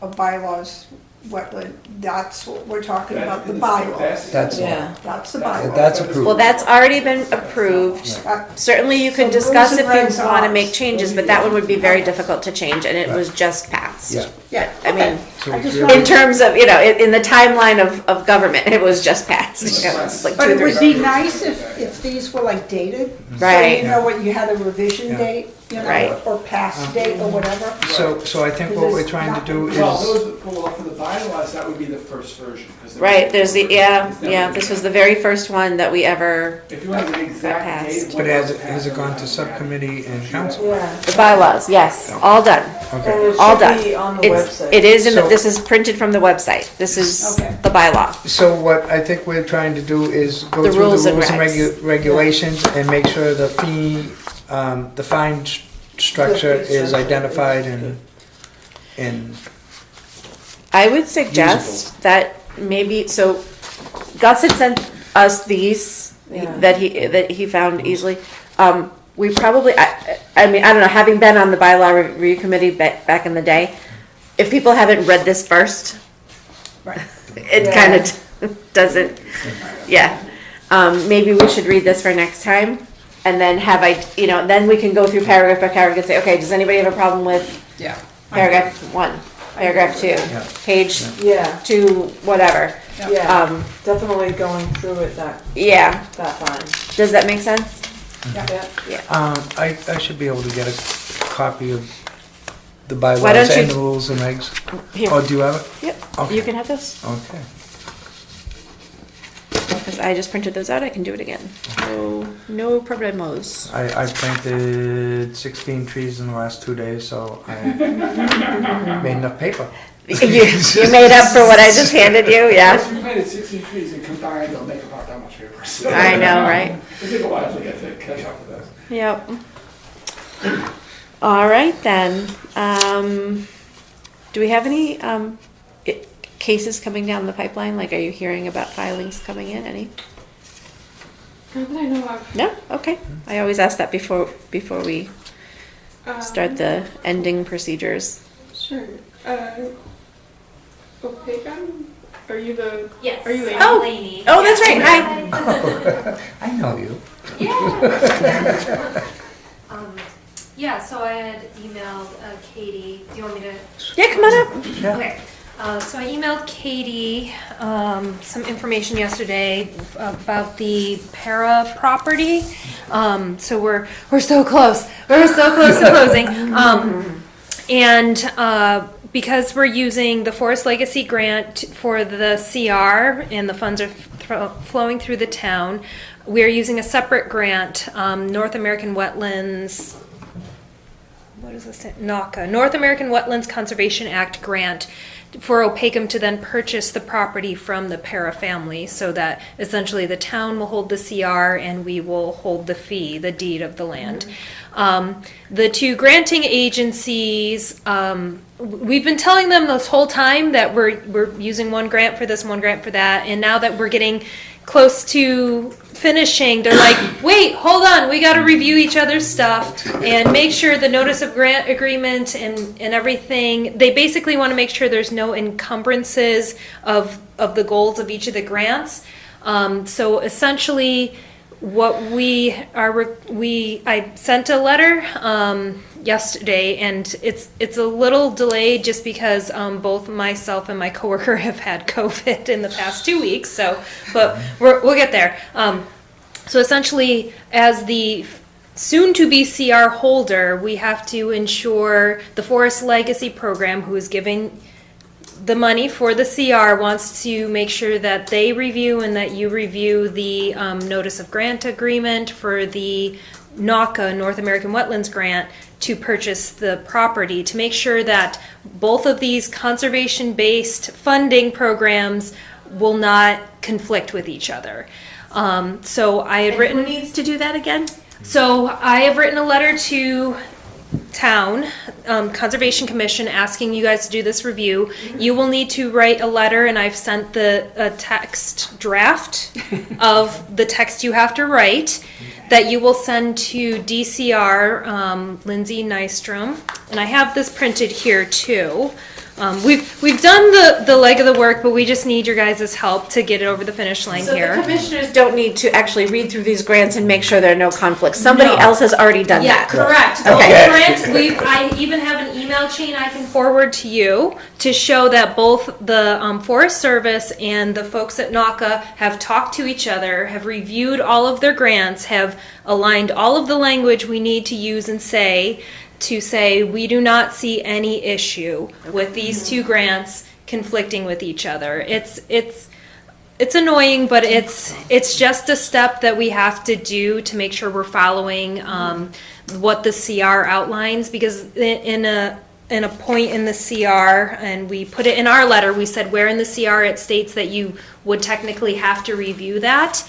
of Bylaws, wetland, that's what we're talking about, the bylaws. That's all. Yeah. That's the bylaws. That's approved. Well, that's already been approved. Certainly you can So discuss rules if and regs you want to are- make changes, but that one would be very difficult to change, and it was just passed. Yeah. Yeah, I mean, So I it's just really- in terms of, in the timeline of government, it was just passed. It's like but 2 it or would 3 be nice if these were like dated. So Right. you know what, you had a revision Yeah. date, Right. or past date or whatever. So I think what we're trying to do Well, is, for the bylaws, that would be the first version. 'cause there Right, was- there's the, it's never this been- was the very first one that we ever, If you want the exact passed. date. of but when has was has it passed, gone to was subcommittee and council? Yeah. the bylaws, yes, all done. And Okay, it All should done. be on the website. It is, So- this is printed from the website. This is Okay. the bylaw. so what I think we're trying to do is go The through rules the and rules and regs. regulations and make sure the the fine structure The fee is structure identified is and I would suggest that maybe, so Gus had sent us these Yeah. that he found easily. We probably, I mean, I don't know, having been on the bylaw review committee back in the day, if people haven't read this first, Right. it Yeah. kind of doesn't, yeah. Maybe we should read this for next time, and then then we can go through paragraph by paragraph and say, okay, does anybody have a problem with Yeah. paragraph 1, paragraph 2, page Yeah, 2, whatever? yeah, definitely going through it that fine. Does that make sense? Yeah. I should be able to get a copy of the Why don't bylaws you- and the rules and regs. Here, Oh, do you have it? yep, Okay. you can have those, Okay. because I just printed those out, I can do it again. No problemos. I planted 16 trees in the last 2 days, so I made enough paper. You made up for what I just handed you, yeah? If you planted 16 trees and combined, they'll make about that much paper. So- I know, right? It'll take a while to get to catch up with us. Yep. All right, then. Do we have any cases coming down the pipeline? Like, are you hearing about filings coming in? Any? Not that I know of. No? Okay. I always ask that before we start the ending procedures. Sure. Opega? Are you the? Yes. Are you Amy? Oh. Lainey. Oh, that's right. Hi. I know you. Yeah. Yeah, so I had emailed Katie. Do you want me to? Yeah, come on up. Yeah. Okay. So I emailed Katie some information yesterday about the para property. So we're so close. We're so close to closing. And because we're using the Forest Legacy grant for the CR and the funds are flowing through the town, we're using a separate grant, North American Wetlands. What is this? NACA, North American Wetlands Conservation Act grant for Opakam to then purchase the property from the Para family, so that essentially the town will hold the CR and we will hold the fee, the deed of the land. The two granting agencies, we've been telling them this whole time that we're using one grant for this, one grant for that, and now that we're getting close to finishing, they're like, wait, hold on, we got to review each other's stuff and make sure the notice of grant agreement and everything. They basically want to make sure there's no encumbrances of the goals of each of the grants. So essentially, what I sent a letter yesterday, and it's a little delayed just because both myself and my coworker have had COVID in the past 2 weeks. So, but we'll get there. So essentially, as the soon-to-be CR holder, we have to ensure the Forest Legacy Program, who is giving the money for the CR, wants to make sure that they review and that you review the notice of grant agreement for the NAWCA, North American Wetlands Grant, to purchase the property, to make sure that both of these conservation-based funding programs will not conflict with each other. So I had written... Who needs to do that again? So I have written a letter to town Conservation Commission asking you guys to do this review. You will need to write a letter, and I've sent a text draft of the text you have to write that you will send to DCR, Lindsay Nystrom, and I have this printed here too. We've done the leg of the work, but we just need your guys' help to get it over the finish line So here. the commissioners don't need to actually read through these grants and make sure there are no conflicts. Somebody else has already done Yeah, that. correct. Okay. Grant, I even have an email chain I can forward to you to show that both the Forest Service and the folks at NAWCA have talked to each other, have reviewed all of their grants, have aligned all of the language we need to use and say we do not see any issue with these two grants conflicting with each other. It's annoying, but it's just a step that we have to do to make sure we're following what the CR outlines, because in a point in the CR, and we put it in our letter, we said where in the CR it states that you would technically have to review that.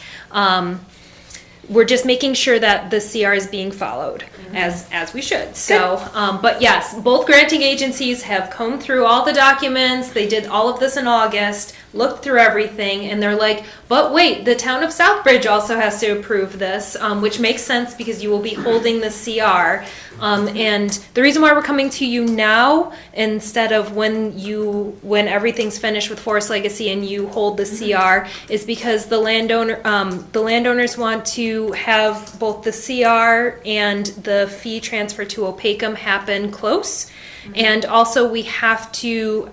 We're just making sure that the CR is being followed as we should. So, but yes, both granting agencies have combed through all the documents. They did all of this in August, looked through everything, and they're like, but wait, the town of Southbridge also has to approve this, which makes sense because you will be holding the CR. And the reason why we're coming to you now instead of when everything's finished with Forest Legacy and you hold the CR is because the landowners want to have both the CR and the fee transfer to Opakam happen close. And also we have to,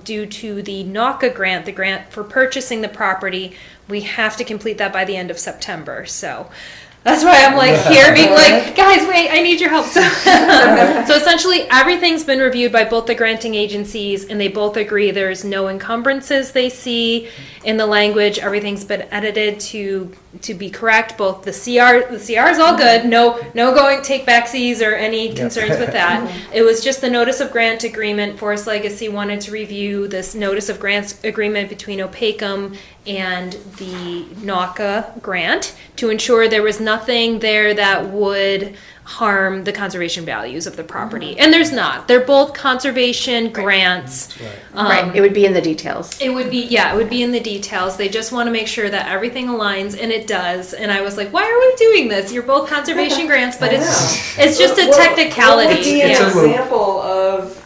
due to the NAWCA grant, the grant for purchasing the property, we have to complete that by the end of September. So that's why I'm like here being like, guys, wait, I need your help. So essentially everything's been reviewed by both the granting agencies, and they both agree there's no encumbrances they see in the language. Everything's been edited to be correct. Both the CR is all good. No going take backsies or any concerns with that. It was just the notice of grant agreement. Forest Legacy wanted to review this notice of grant agreement between Opakam and the NAWCA grant to ensure there was nothing there that would harm the conservation values of the property. And there's not. They're both conservation grants. Right, it would be in the details. It would be in the details. They just want to make sure that everything aligns, and it does. And I was like, why are we doing this? You're both conservation grants, but it's just a technicality. What would be an example of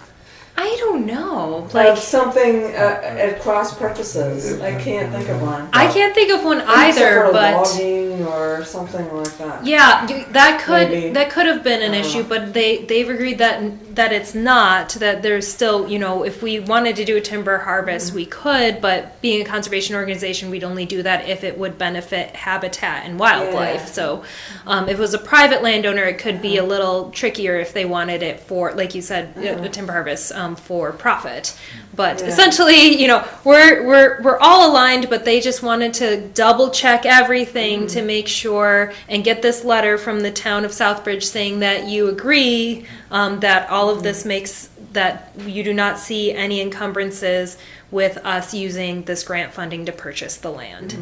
I don't know. Like something at cross purposes. I can't think of one. I can't think of one either, Except for but logging or something like that. yeah, that Maybe. could have been an issue, but they've agreed that it's not. That there's still, if we wanted to do a timber harvest, we could, but being a conservation organization, we'd only do that if it would benefit habitat and wildlife. Yeah. So, if it was a private landowner, it could be a little trickier if they wanted it for, like you said, a timber harvest for profit. But essentially, we're all aligned, but they just wanted to double check everything to make sure and get this letter from the town of Southbridge saying that you agree that all of this makes that you do not see any encumbrances with us using this grant funding to purchase the land.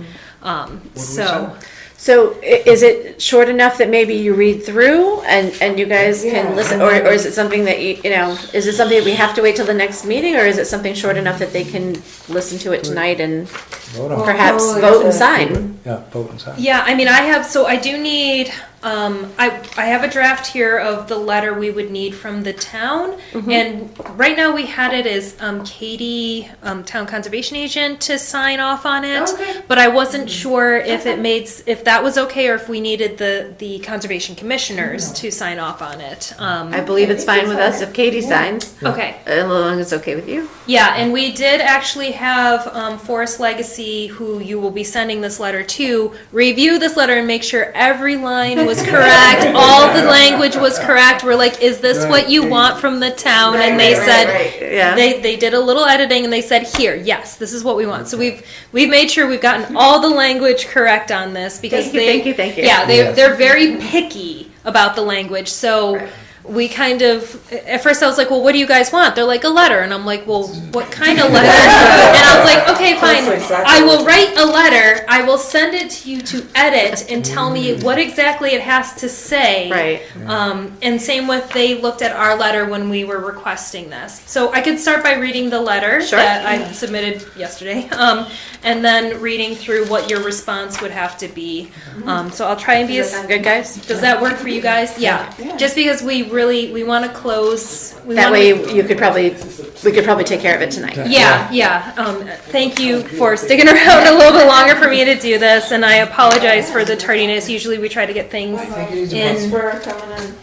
So is it short enough that maybe you read through and you guys can listen, or is it something that is it something that we have to wait till the next meeting, or is it something short enough that they can listen to it tonight and perhaps vote and sign? Yeah, vote and sign. Yeah, I mean, I do need I have a draft here of the letter we would need from the town, and right now we had it as Katie, town conservation agent, to sign off on it. Okay. But I wasn't sure if if that was okay, or if we needed the conservation commissioners to sign off on it. I believe it's fine with us if Katie signs, Okay. as long as it's okay with you. Yeah, and we did actually have Forest Legacy, who you will be sending this letter to, review this letter and make sure every line was correct, all the language was correct. We're like, is this what you want from the town? And they said, Yeah. they did a little editing and they said, here, yes, this is what we want. So we've made sure we've gotten all the language correct on this, because Thank you. yeah, they're very picky about the language. So we kind of, at first I was like, well, what do you guys want? They're like, a letter. And I'm like, well, what kind of letter? And I was like, okay, fine. That's exactly I will what- write a letter. I will send it to you to edit and tell me what exactly it has to say. Right. And same with, they looked at our letter when we were requesting this. So I could start by reading the letter Sure. that I submitted yesterday, and then reading through what your response would have to be. So I'll try and be Does that sound good, guys? Does that work for you guys? Yeah. Just because we want to close. That way we could probably take care of it tonight. Yeah. Thank you for sticking around a little bit longer for me to do this, and I apologize for the tardiness. Usually we try to get things Thanks in. for coming in.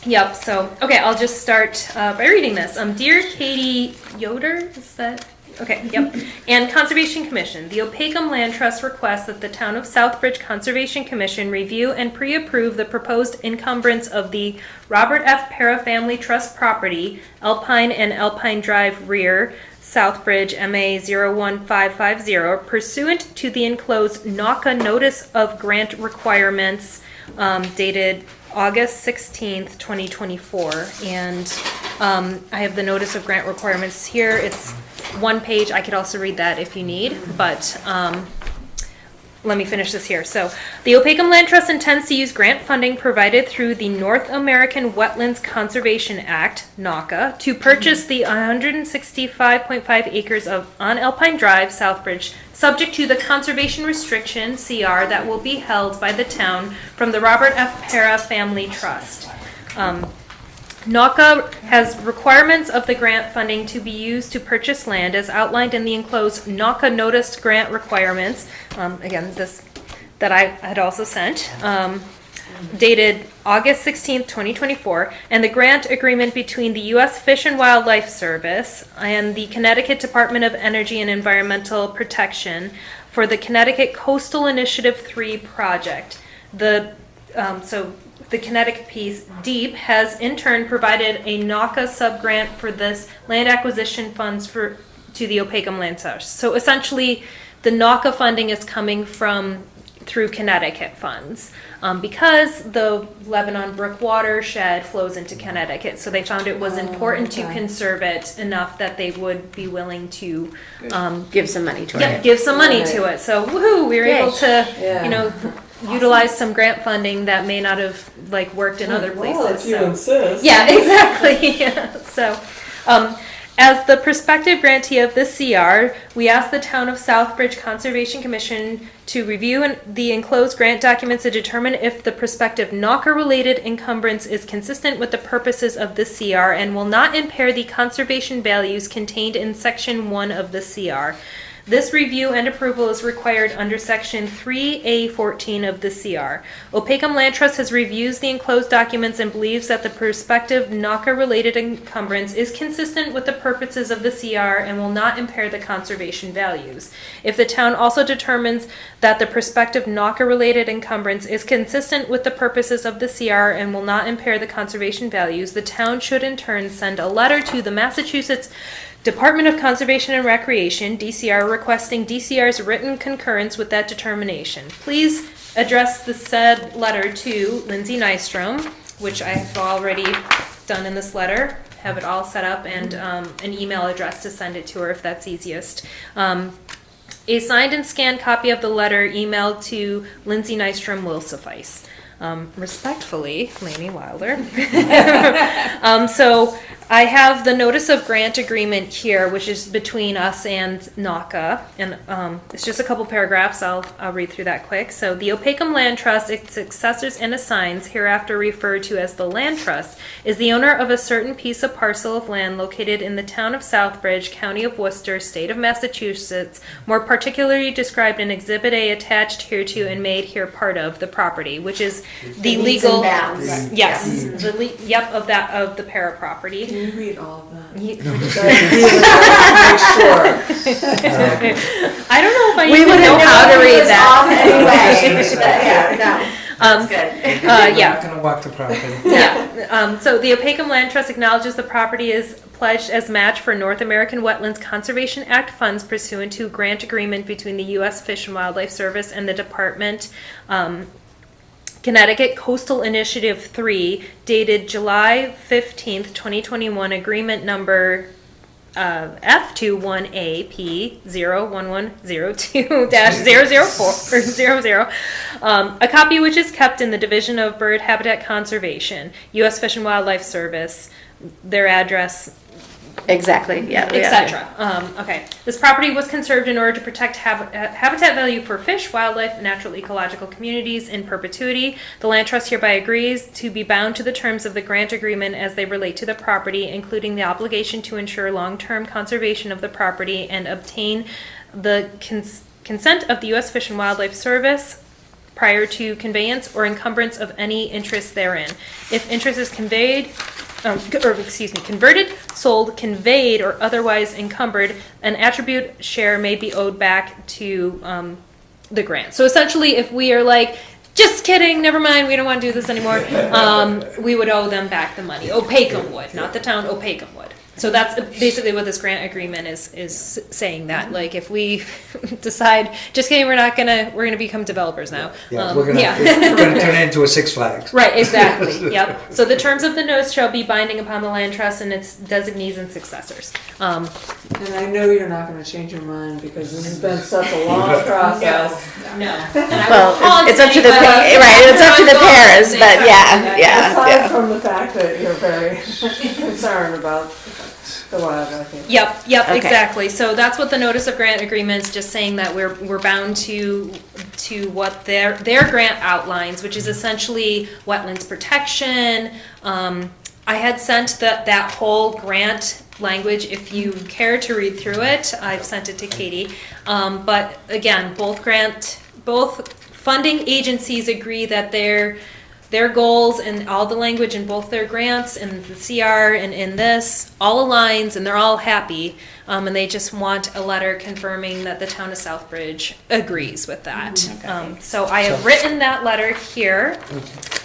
Yep. So okay, I'll just start by reading this. Dear Katie Yoder, is that? Okay, yep. And Conservation Commission, the Opakam Land Trust requests that the Town of Southbridge Conservation Commission review and pre-approve the proposed encumbrance of the Robert F. Para Family Trust property, Alpine and Alpine Drive rear, Southbridge, MA 01550, pursuant to the enclosed NACA Notice of Grant Requirements, dated August 16th, 2024. And I have the Notice of Grant Requirements here. It's one page. I could also read that if you need, but let me finish this here. So, the Opakam Land Trust intends to use grant funding provided through the North American Wetlands Conservation Act, NACA, to purchase the 165.5 acres on Alpine Drive, Southbridge, subject to the conservation restriction, CR, that will be held by the town from the Robert F. Para Family Trust. NACA has requirements of the grant funding to be used to purchase land as outlined in the enclosed NACA noticed grant requirements. Again, this that I had also sent, dated August 16th, 2024, and the grant agreement between the U.S. Fish and Wildlife Service and the Connecticut Department of Energy and Environmental Protection for the Connecticut Coastal Initiative 3 project. The Connecticut piece, DEEP, has in turn provided a NACA subgrant for this land acquisition funds to the Opakam Land Trust. So essentially, the NACA funding is coming through Connecticut funds, because the Lebanon Brook watershed flows into Connecticut. So they found it was important to conserve it enough that they would be willing to Give some money to it. give some money to it. So woohoo, we were able to, Yeah. utilize some grant funding that may not have worked in other places. Well, if you so. insist. Yeah, exactly. Yeah. So, as the prospective grantee of this CR, we ask the Town of Southbridge Conservation Commission to review the enclosed grant documents to determine if the prospective NACA-related encumbrance is consistent with the purposes of the CR and will not impair the conservation values contained in Section 1 of the CR. This review and approval is required under Section 3A14 of the CR. Opakam Land Trust has reviewed the enclosed documents and believes that the prospective NACA-related encumbrance is consistent with the purposes of the CR and will not impair the conservation values. If the town also determines that the prospective NACA-related encumbrance is consistent with the purposes of the CR and will not impair the conservation values, the town should in turn send a letter to the Massachusetts Department of Conservation and Recreation, DCR, requesting DCR's written concurrence with that determination. Please address the said letter to Lindsay Nystrom, which I have already done in this letter, have it all set up, and an email address to send it to her if that's easiest. A signed and scanned copy of the letter emailed to Lindsay Nystrom will suffice. Respectfully, Laney Wilder. So I have the notice of grant agreement here, which is between us and NACA, and it's just a couple paragraphs. I'll read through that quick. So the Opakam Land Trust, its successors and assigns, hereafter referred to as the Land Trust, is the owner of a certain piece of parcel of land located in the town of Southbridge, county of Worcester, state of Massachusetts, more particularly described in Exhibit A attached hereto and made here part of the property, which is the meets and legal. bounds. Yes, of the para property. Can you read all of that? Ye- Make sure. I don't know if I We even wouldn't know know how to if it read was that. Yeah, Yeah. Not gonna walk the property. Yeah. So the Opakam Land Trust acknowledges the property is pledged as match for North American Wetlands Conservation Act funds pursuant to grant agreement between the U.S. Fish and Wildlife Service and the Department. Connecticut Coastal Initiative 3, dated July 15th, 2021, agreement number F21AP01102-004 a copy which is kept in the Division of Bird Habitat Conservation, U.S. Fish and Wildlife Service, their address, Exactly, yeah. etc. Okay. This property was conserved in order to protect habitat value for fish, wildlife, natural ecological communities in perpetuity. The Land Trust hereby agrees to be bound to the terms of the grant agreement as they relate to the property, including the obligation to ensure long-term conservation of the property and obtain the consent of the U.S. Fish and Wildlife Service prior to conveyance or encumbrance of any interest therein. If interest is converted, sold, conveyed, or otherwise encumbered, an attribute share may be owed back to the grant. So essentially, if we are like, just kidding, never mind, we don't want to do this anymore, we would owe them back the money. Opakam would, not the town, Opakam would. So that's basically what this grant agreement is saying, that like if we decide, just kidding, we're gonna become developers now. Yeah, we're gonna turn it into a Six Flags. Right, exactly. Yep. So the terms of the notice shall be binding upon the land trust and its designees and successors. And I know you're not going to change your mind because this has been such a long process. No. Well, it's up to the it's up to the paras, but yeah. Aside from the fact that you're very concerned about the wildlife. Yep, Okay. exactly. So that's what the notice of grant agreement is, just saying that we're bound to what their grant outlines, which is essentially wetlands protection. I had sent that whole grant language. If you care to read through it, I've sent it to Katie. But again, both funding agencies agree that their goals and all the language in both their grants and the CR and in this all aligns, and they're all happy. And they just want a letter confirming that the town of Southbridge agrees with that. So I have written that letter here.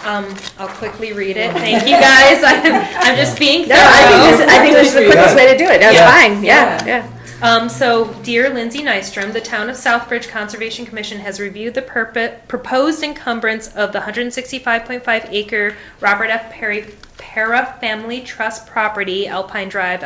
I'll quickly read it. Thank you guys. I'm just being thorough. No, I think this is the quickest way to do it. That's fine. Yeah. So, dear Lindsay Nystrom, the Town of Southbridge Conservation Commission has reviewed the proposed encumbrance of the 165.5 acre Robert F. Para Family Trust property, Alpine Drive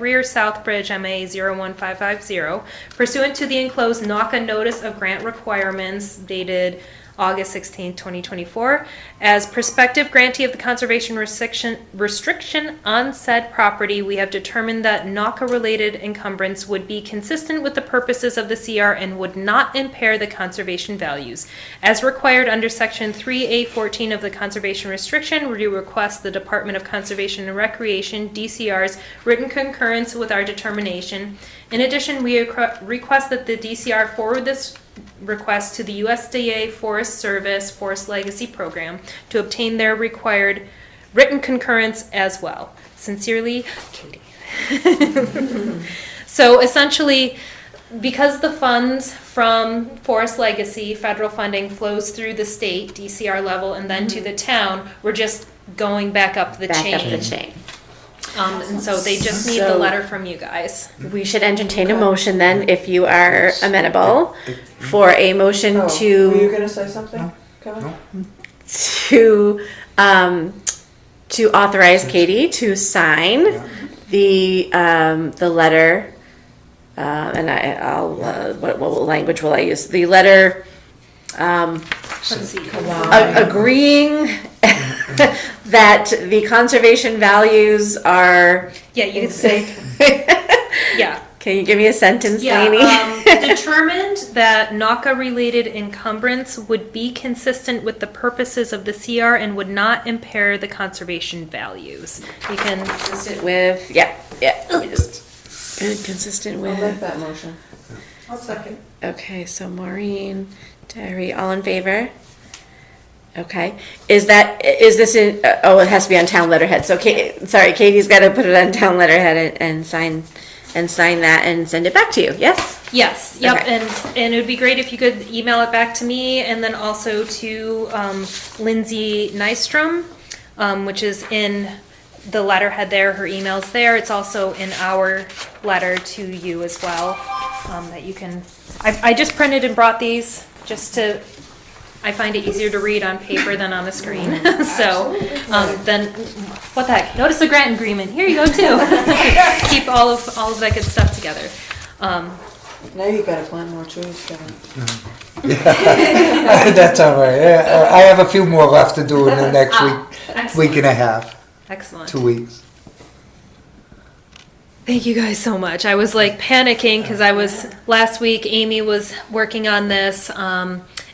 rear, Southbridge, MA 01550, pursuant to the enclosed NACA Notice of Grant Requirements dated August 16, 2024. As prospective grantee of the conservation restriction on said property, we have determined that NACA-related encumbrance would be consistent with the purposes of the CR and would not impair the conservation values. As required under Section 3A14 of the conservation restriction, we request the Department of Conservation and Recreation, DCR's, written concurrence with our determination. In addition, we request that the DCR forward this request to the USDA Forest Service Forest Legacy Program to obtain their required written concurrence as well. Sincerely, Katie. So essentially, because the funds from Forest Legacy, federal funding, flows through the state, DCR level, and then to the town, we're just going back up the chain. And so they just need the letter from you guys. We should entertain a motion then, if you are amenable, for a motion Were you going to say something, Kevin? to authorize Katie to sign the letter, and I'll what language will I use? The letter Let's see. agreeing that the conservation values are, Yeah, you could say, yeah. can you give me a sentence, Lainey? Yeah, determined that NACA-related encumbrance would be consistent with the purposes of the CR and would not impair the conservation values. You can, Consistent with, yeah. Let me just, consistent I'll with. make that motion. I'll second. Okay, so Maureen, Terry, all in favor? Okay, is this in, oh, it has to be on town letterhead, so sorry, Katie's gotta put it on town letterhead and sign that and send it back to you, yes? yes, yep, Okay. and it would be great if you could email it back to me and then also to Lindsay Nystrom, which is in the letterhead there, her email's there. It's also in our letter to you as well, that you can, I just printed and brought these just to, I find it easier to read on paper than on a screen. So then, what the heck? Notice the grant agreement. Here you go too. Keep all of that good stuff together. Now you gotta plant more trees, Kevin. That's all right. Yeah, I have a few more left to do in the next week and a half, Excellent. 2 weeks. Thank you guys so much. I was like panicking because last week Amy was working on this.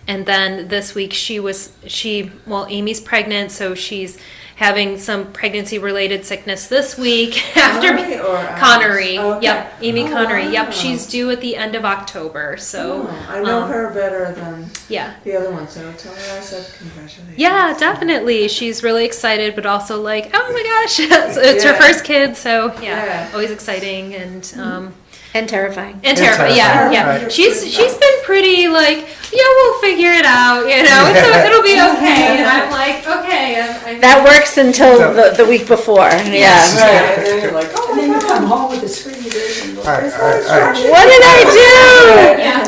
And then this week Amy's pregnant, so she's having some pregnancy-related sickness this week after Connery or Alice? Connery. Okay. Yep, Amy Oh, Connery. wow. Yep, she's due at the end of October. So I know her better than yeah. the other one, so tell her I said congratulations. Yeah, definitely. She's really excited, but also like, oh my gosh, it's her Yeah. first kid, so yeah, Yeah. always exciting and And terrifying. and terrifying. Yeah, terrifying, yeah. right. She's been pretty like, yeah, we'll figure it out. You know, it'll be okay. And I'm like, okay. I'm That works until the week before, yeah. Right, and then you're like, oh And then my you God. come home with the screen and All right, all right. What did I do? yeah.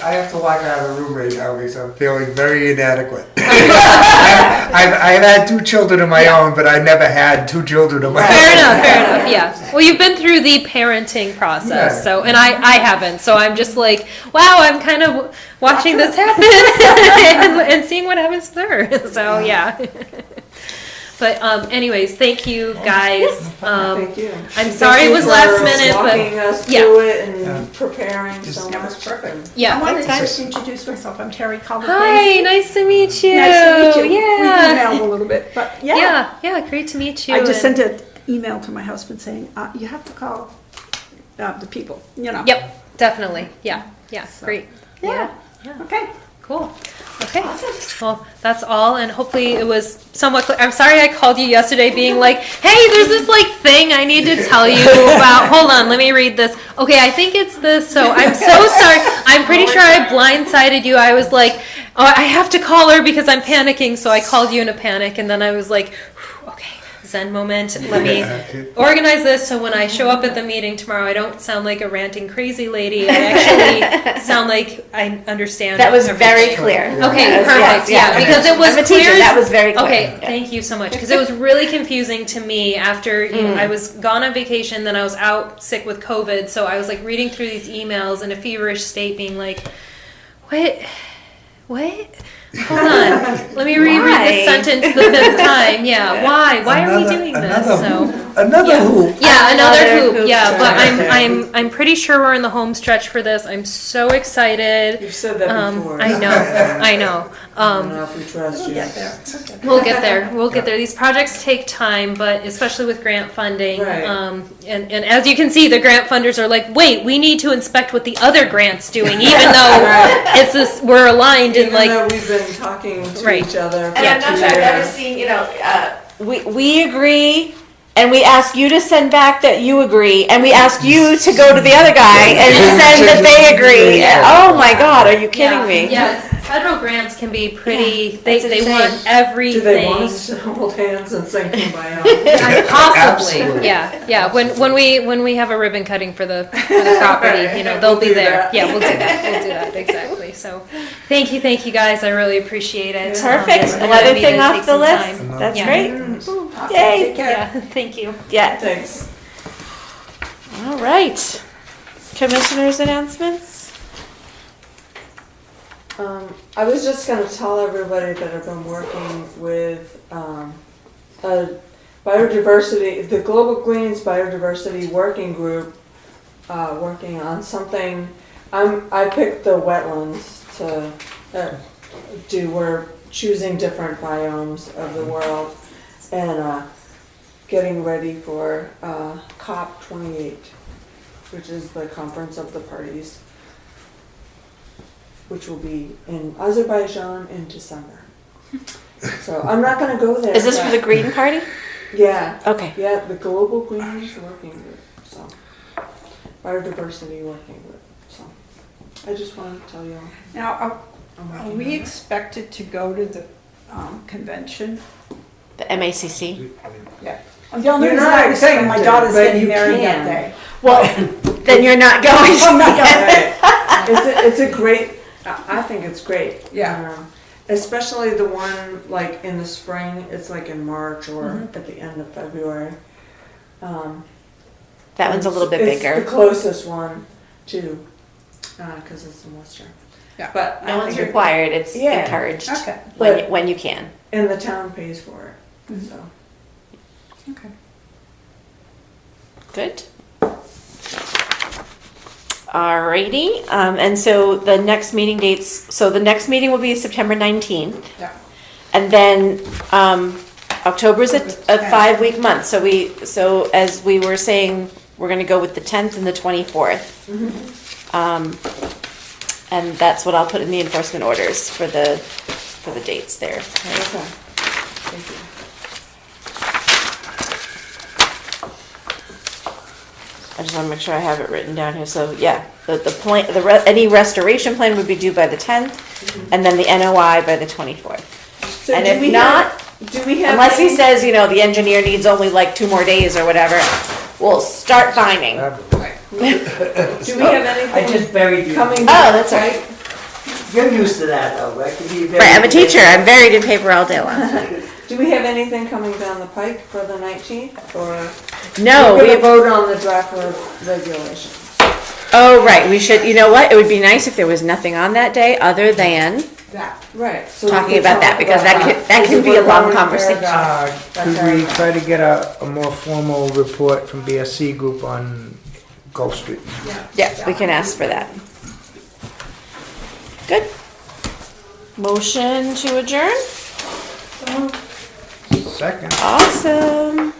I have to walk out of the room right now because I'm feeling very inadequate. I've had 2 children of my own, but I never had 2 children of my own. Fair enough. Yeah. Well, you've been through the parenting process, Yeah. so and I haven't. So I'm just like, wow, I'm kind of watching this happen and seeing what happens to her. So yeah. But anyways, thank you guys. Thank you. I'm sorry it was Thank you last for minute, walking but us yeah. through it and preparing so That much. was perfect. yeah. I wanted to fine. just introduce myself. I'm Terry Calvert. Hi, nice to meet you. Nice to meet you. Yeah. We've emailed a little bit, but yeah. Yeah, great to meet you. I just and- sent an email to my husband saying, you have to call the people, you know. Yep, definitely. Yeah, great. Yeah. Okay. Cool. Okay. Well, that's all, and hopefully it was somewhat clear. I'm sorry I called you yesterday being like, hey, there's this like thing I need to tell you about. Hold on, let me read this. Okay, I think it's this. So I'm so sorry. I'm pretty sure I blindsided you. I was like, oh, I have to call her because I'm panicking. So I called you in a panic, and then I was like, okay. Zen moment. Let me organize this so when I show up at the meeting tomorrow, I don't sound like a ranting crazy lady. I actually sound like I understand. That was everything. very clear. Okay, Yes, perfect. yes, Yeah, because it was I'm a teacher, clear. that was very clear. Okay, Yeah. thank you so much because it was really confusing to me after I was gone on vacation, then I was out sick with COVID, so I was like reading through these emails in a feverish state, being like, what? Hold on. Let me reread Why? this sentence the 5th time. Yeah. Why? Why are we doing this? Another hoop. Yeah, another Another hoop. hoop Yeah, to but jump I'm pretty sure we're in the home stretch for this. I'm so excited. You've said that before. I know. I don't know if we trust you. Get there. It's okay. We'll get there. We'll get there. These projects take time, but especially with grant funding. Right. And as you can see, the grant funders are like, wait, we need to inspect what the other grant's doing, even though it's this, we're aligned in Even like, though we've been talking to Right. each other for And I'm not 2 sure I've ever years. seen, we agree, and we ask you to send back that you agree, and we ask you to go to the other guy and send that they agree. Oh my God, are you kidding me? Yeah, federal grants can be pretty, that's they insane. want everything. Do they want us to hold hands and sing Kumbaya? Possibly, Absolutely. yeah. When we have a ribbon cutting for the property, they'll be do there. that. Yeah, we'll do that exactly. So, thank you guys. I really appreciate it. Perfect. I know Another I need thing to off take the some list. time. That's Yeah. great. Okay, Yay. take care. Yeah, thank you. Yes. Thanks. All right. Commissioners' announcements? I was just gonna tell everybody that I've been working with, a biodiversity, the Global Greens Biodiversity Working Group, working on something. I picked the wetlands to we're choosing different biomes of the world and getting ready for COP28, which is the Conference of the Parties, which will be in Azerbaijan in December. So I'm not going to go there. Is this for but- the Green Party? Yeah. Okay. Yeah, the Global Greens Working Group. So biodiversity working group. So I just wanted to tell you. Now, I'm are working we on it. expected to go to the convention? The MACC? Yeah. The only You're reason not I was saying my expected, daughter's but getting you married that can. day. Well, then you're not going. I'm not going. It's a great. I think it's great. Yeah. Especially the one like in the spring. It's like in March or at the end of February. That one's a little bit It's bigger. the closest one too, because it's in Worcester. Yeah. But No I one's think required. It's Yeah. encouraged Okay. But- when you can. and the town pays for it. So Okay. Good. Alrighty, and so the next meeting dates, so the next meeting will be September 19th. Yeah. And then, October's a 5-week month, so as we were saying, we're gonna go with the 10th and the 24th. And that's what I'll put in the enforcement orders for the dates there. okay. Thank you. I just wanna make sure I have it written down here, so yeah, the plan, any restoration plan would be due by the 10th, and then the NOI by the 24th. So And do if we not, do we have unless he any- says, the engineer needs only like 2 more days or whatever, we'll start finding. do we have anything I just buried you. coming? Oh, that's all right. You're used to that though, right? 'Cause you Right, I'm a teacher, I'm buried in paper all day long. Do we have anything coming down the pike for the 19th, or No, we're we gonna vote on the draft regulations? oh, right, we should, you know what, it would be nice if there was nothing on that day other than That. Right. So we talking can about that, talk because about that can be a long We're going conversation. paragraph. Could we try to get a more formal report from BSC Group on Gulf Street? Yeah, we can ask for that. Good. Motion to adjourn? Second. Awesome.